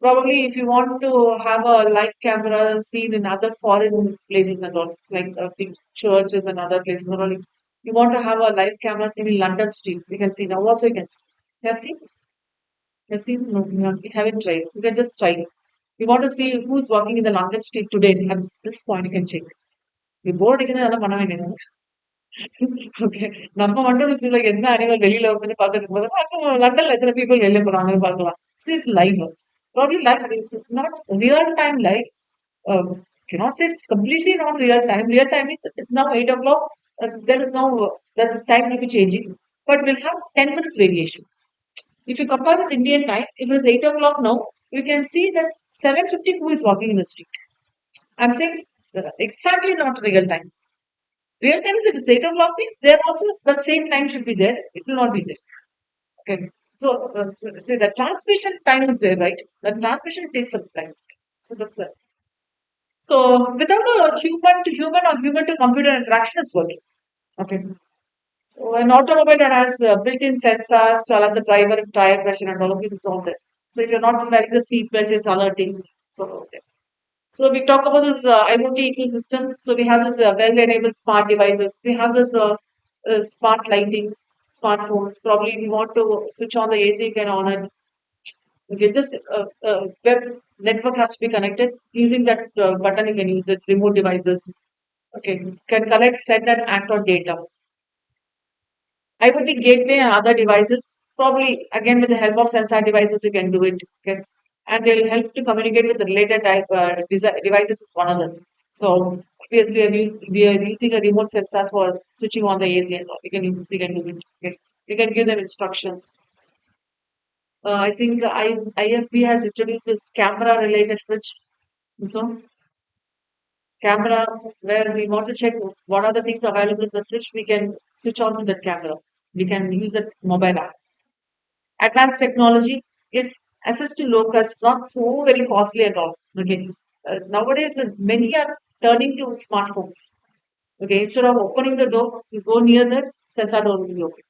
Probably if you want to have a live camera seen in other foreign places and all, it's like big churches and other places. Not only you want to have a live camera seen in London streets, you can see now. Also, you can see. You have seen? You have seen? No, you haven't tried. You can just try. You want to see who's walking in the London street today. At this point, you can check. You bored again, அதெல்லாம் பண்ண வேண்டியது. Okay நம்ம மட்டும் சில எந்த animal வெளியில வந்து பாக்கிறதுக்கு பதிலா லண்டன்ல எத்தனை பீப்புள் வெளில போறாங்கன்னு பார்க்கலாம். This is live. Probably live is not real time live. Uh, cannot say it's completely not real time. Real time means it's now 8 o'clock. There is now the time will be changing, but we'll have 10 minutes variation. If you compare with Indian time, if it is 8 o'clock now, you can see that 7:50 who is walking in the street. I'm saying exactly not real time. Real time is if it's 8 o'clock means there also the same time should be there. It will not be there. Okay. So say the transmission time is there, right? The transmission takes some time. So that's it. So without the human to human or human to computer interaction is working. Okay. So an automobile that has built-in sensors to alert the driver if tire pressure and all of it is all there. So if you're not wearing the seat belt, it's alerting. So okay. So we talk about this IoT ecosystem. So we have this well-enabled smart devices. We have this smart lighting, smartphones. Probably we want to switch on the AC, you can on it. Okay, just web network has to be connected. Using that button, you can use it. Remote devices. Okay, can collect, send, and act on data. IoT gateway and other devices. Probably again with the help of sensor devices, you can do it. Okay, and they'll help to communicate with the related type devices with one another. So obviously, we are using a remote sensor for switching on the AC and all. We can do it. Okay. We can give them instructions. I think IFB has introduced this camera related fridge. So camera where we want to check what are the things available in the fridge, we can switch on to that camera. We can use that mobile app. Advanced technology is access to low cost, it's not so very costly at all. Okay. Nowadays, many are turning to smart homes. Okay, instead of opening the door, you go near the sensor door will be open.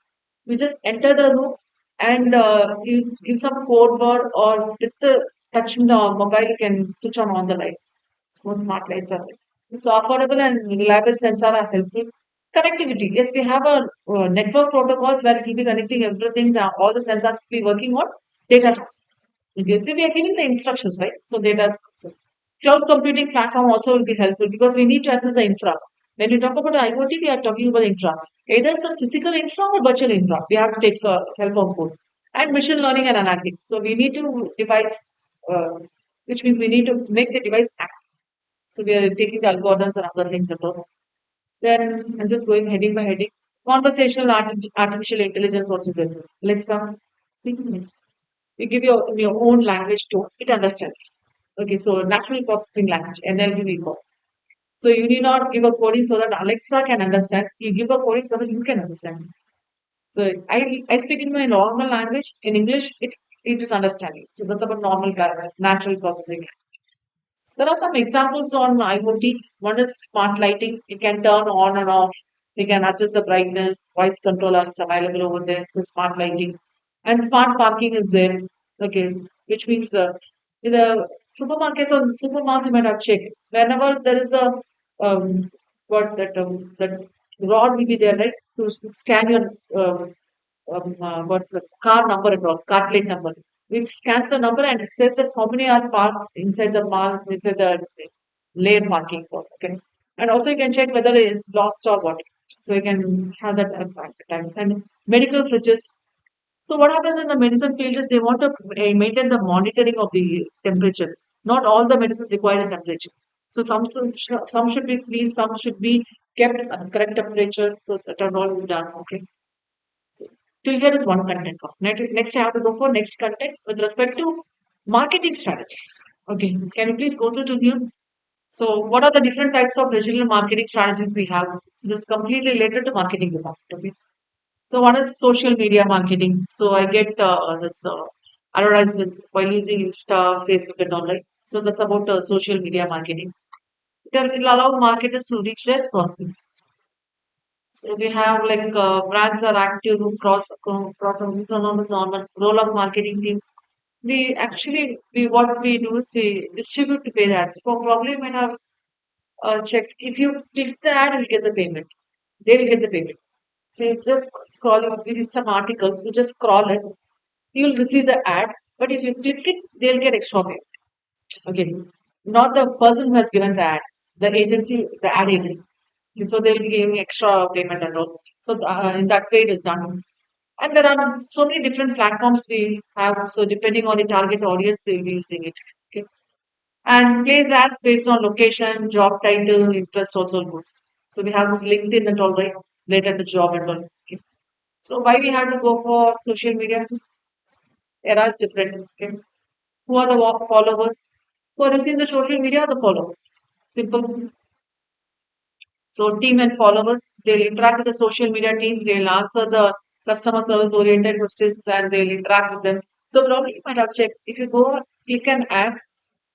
You just enter the room and give some code word or with the touching the mobile, you can switch on the lights. So smart lights are there. So affordable and reliable sensor are helpful. Connectivity. Yes, we have a network protocols where it will be connecting everything. All the sensors will be working on data transfer. Okay, so we are giving the instructions, right? So data. So cloud computing platform also will be helpful because we need to access the infra. When you talk about IoT, we are talking about infra. Either it's a physical infra or virtual infra. We have to take help of both. and machine learning and analytics. So we need to devise, uh, which means we need to make the device act. So we are taking the algorithms and other things above. Then I'm just going heading by heading. Conversational artificial intelligence also there. Alexa, see next. You give your own language to it understands. Okay, so natural processing language, NLP we call. So you need not give a coding so that Alexa can understand. You give a coding so that you can understand. So I speak in my normal language in English. It is understanding. So that's about normal natural processing. So there are some examples on IoT. One is smart lighting. It can turn on and off. We can adjust the brightness. Voice controller is available over there. So smart lighting and smart parking is there. Okay, which means in the supermarkets or supermarkets you might have checked whenever there is a what that rod will be there, right, to scan your what's the car number and all, car plate number. It scans the number and it says that how many are parked inside the mall, inside the lane parking lot. Okay. And also you can check whether it's lost or what. So you can have that at the time. And medical fridges. So what happens in the medicine field is they want to maintain the monitoring of the temperature. Not all the medicines require the temperature. So some should be freeze, some should be kept at the correct temperature. So that are all done. Okay. So till here is one content block. Next, I have to go for next content with respect to marketing strategies. Okay, can you please go through to here? So, what are the different types of digital marketing strategies we have? This is completely related to marketing department. Okay, so one is social media marketing. So I get this advertisements while using Insta, Facebook, and all right. So that's about social media marketing. It will allow marketers to reach their prospects. So we have like brands are active to cross this on this normal role of marketing teams. We actually we what we do is we distribute to pay the ads. For probably you might have checked if you click the ad, you'll get the payment. They will get the payment. So you just scroll. If it's some article, you just scroll it. You'll receive the ad, but if you click it, they'll get extra payment. Okay, not the person who has given the ad, the agency, the ad agency. So they'll be giving extra payment and all. So in that way, it is done. And there are so many different platforms we have. So depending on the target audience, they will be using it. Okay, and place ads based on location, job title, interest also goes. So we have this LinkedIn and all right related to job and all. Okay. So why we have to go for social media? Era is different. Okay. Who are the followers? Who are using the social media are the followers. Simple. So team and followers, they'll interact with the social media team, they'll answer the customer service oriented questions and they'll interact with them. So probably you might have checked. If you go click an app,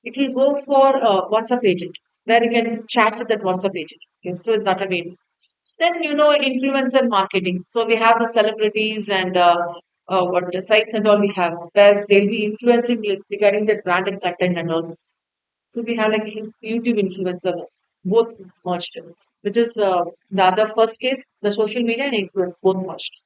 it will go for WhatsApp agent. Where you can chat with that WhatsApp agent. Okay, so that way. Then influencer marketing. So we have the celebrities and what the sites and all we have where they'll be influencing regarding the branded content and all. So we have like YouTube influencer, both merged, which is the other first case, the social media and influence both merged.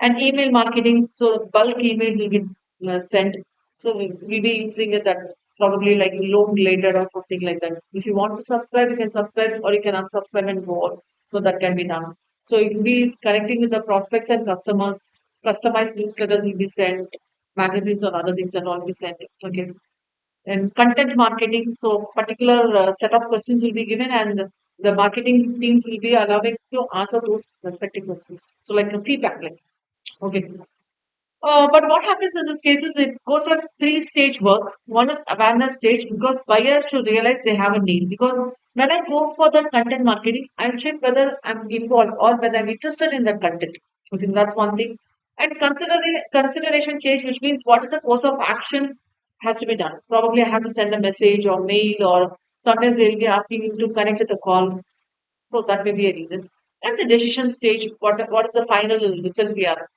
And email marketing, so bulk emails will be sent. So we'll be using it that probably like loan related or something like that. If you want to subscribe, you can subscribe or you can unsubscribe and go on. So that can be done. So it will be connecting with the prospects and customers. Customized newsletters will be sent, magazines or other things that all be sent. Okay, and content marketing. So particular set of questions will be given and the marketing teams will be allowing to answer those respective questions. So like a feedback, like, okay. But what happens in this case is it goes as three-stage work. One is awareness stage because buyers should realize they have a need. Because when I go for the content marketing, I'll check whether I'm involved or whether I'm interested in that content. Okay, so that's one thing. And consideration change, which means what is the course of action has to be done. Probably I have to send a message or mail, or sometimes they'll be asking you to connect with a call. So that may be a reason. And the decision stage, what is the final result we are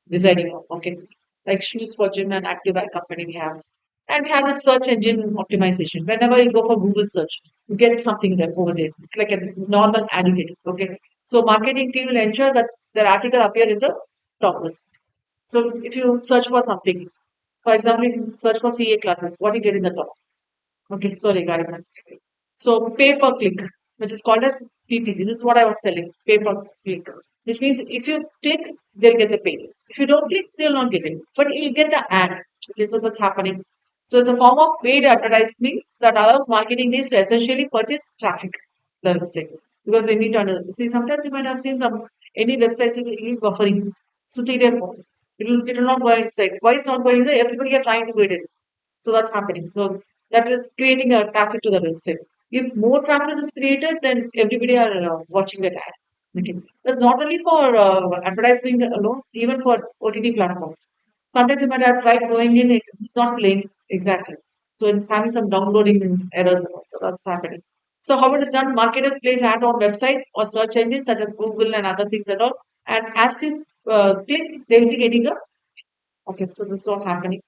designing of, okay, like shoes for gym and activewear company we have. And we have a search engine optimization. Whenever you go for Google search, you get something there over there. It's like a normal ad you get, okay. So marketing team will ensure that their article appear in the top list. So if you search for something, for example, if you search for CA classes, what do you get in the top? Okay, sorry, regarding that. So pay per click, which is called as PPC. This is what I was telling, pay per click. Which means if you click, they'll get the pay. If you don't click, they'll not get it. But you'll get the ad. Okay, so what's happening? So it's a form of paid advertising that allows marketing teams to essentially purchase traffic, the website. Because they need to see sometimes you might have seen some any websites will be buffering. Superior form. It will not go inside. Why it's not going there? Everybody are trying to get it. So that's happening. So that is creating a traffic to the website. If more traffic is created, then everybody are watching that ad. Okay. That's not only for advertising alone, even for OTT platforms. Sometimes you might have tried going in, it's not playing exactly. So it's having some downloading errors also. That's happening. So how it is done, marketers place ad on websites or search engines such as Google and other things and all. And as you click, they'll be getting a okay. So this is all happening.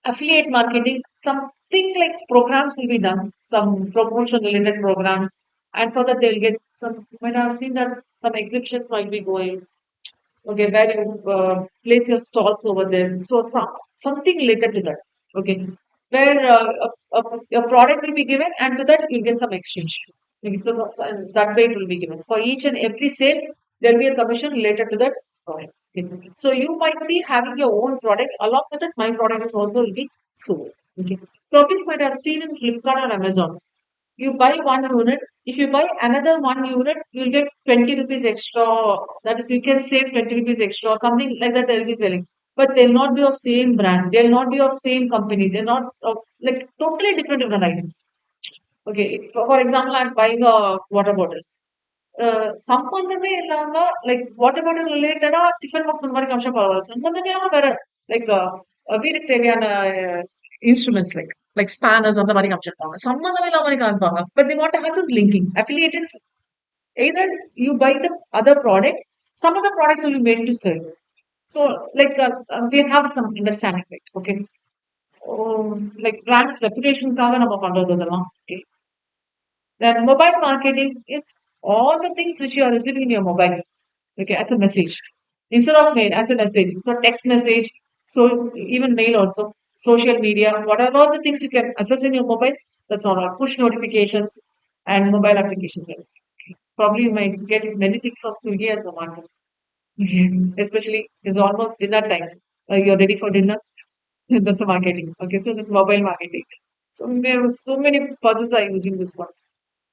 Affiliate marketing, something like programs will be done, some promotion related programs, and for that they'll get some. When I've seen that some exhibitions might be going, okay, where you place your stalls over there. So something related to that, okay, where a product will be given, and to that you'll get some exchange. Okay, so that way it will be given for each and every sale. There will be a commission related to that product. Okay. So you might be having your own product along with it. My product is also will be sold. Okay. Probably you might have seen in Flipkart or Amazon. You buy one unit. If you buy another one unit, you'll get 20 rupees extra. That is, you can save 20 rupees extra, something like that they'll be selling. But they'll not be of same brand. They'll not be of same company. They're not of, like totally different items. Okay. For example, I'm buying a water bottle. சம்பந்தமே இல்லாம like water bottle ரிலேட்டடா tiffin box அந்த மாதிரி காமிச்சா பரவாயில்ல சம்பந்தமே இல்லாம வேற லைக் வீட்டுக்கு தேவையான இன்ஸ்ட்ருமெண்ட்ஸ் லைக் ஸ்பேனர்ஸ் அந்த மாதிரி காமிச்சிருப்பாங்க சம்பந்தமே இல்லாம மாதிரி காமிப்பாங்க but the want have this linking affiliated either you buy the other product some of the products will be made to sell so we have some understanding right okay so like brands reputationக்காக நம்ம பண்றது இதெல்லாம் okay then mobile marketing is all the things which you are receiving in your mobile, okay, as a message. Instead of mail, as a message. So text message, so even mail also, social media, whatever the things you can access in your mobile, that's all. Push notifications and mobile applications. Okay. Probably you might get many things from Swiggy and Zomato. Especially it's almost dinner time. You're ready for dinner. That's the marketing. Okay, so this mobile marketing. So many persons are using this one.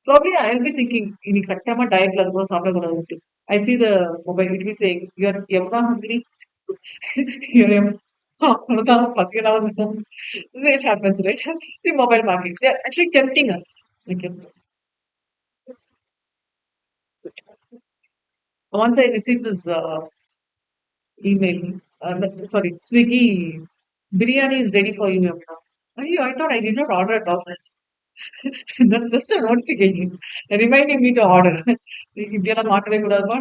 Probably I'll be thinking, இன்னைக்கு கட்டாயமா டயட்ல இருக்கணும் சாப்பிடக்கூடாதுன்ட்டு. I see the mobile, it will be saying, you're not hungry, you're அவ்வளவுதான் பசியெல்லாம் வந்துடும். So it happens, right? The mobile market, they're actually tempting us. Okay. So once I received this email, sorry, Swiggy, biryani is ready for you. Yamuna. I thought I did not order it also. That's just a notification reminding me to order. இப்படியெல்லாம் மாட்டவே கூடாதுமா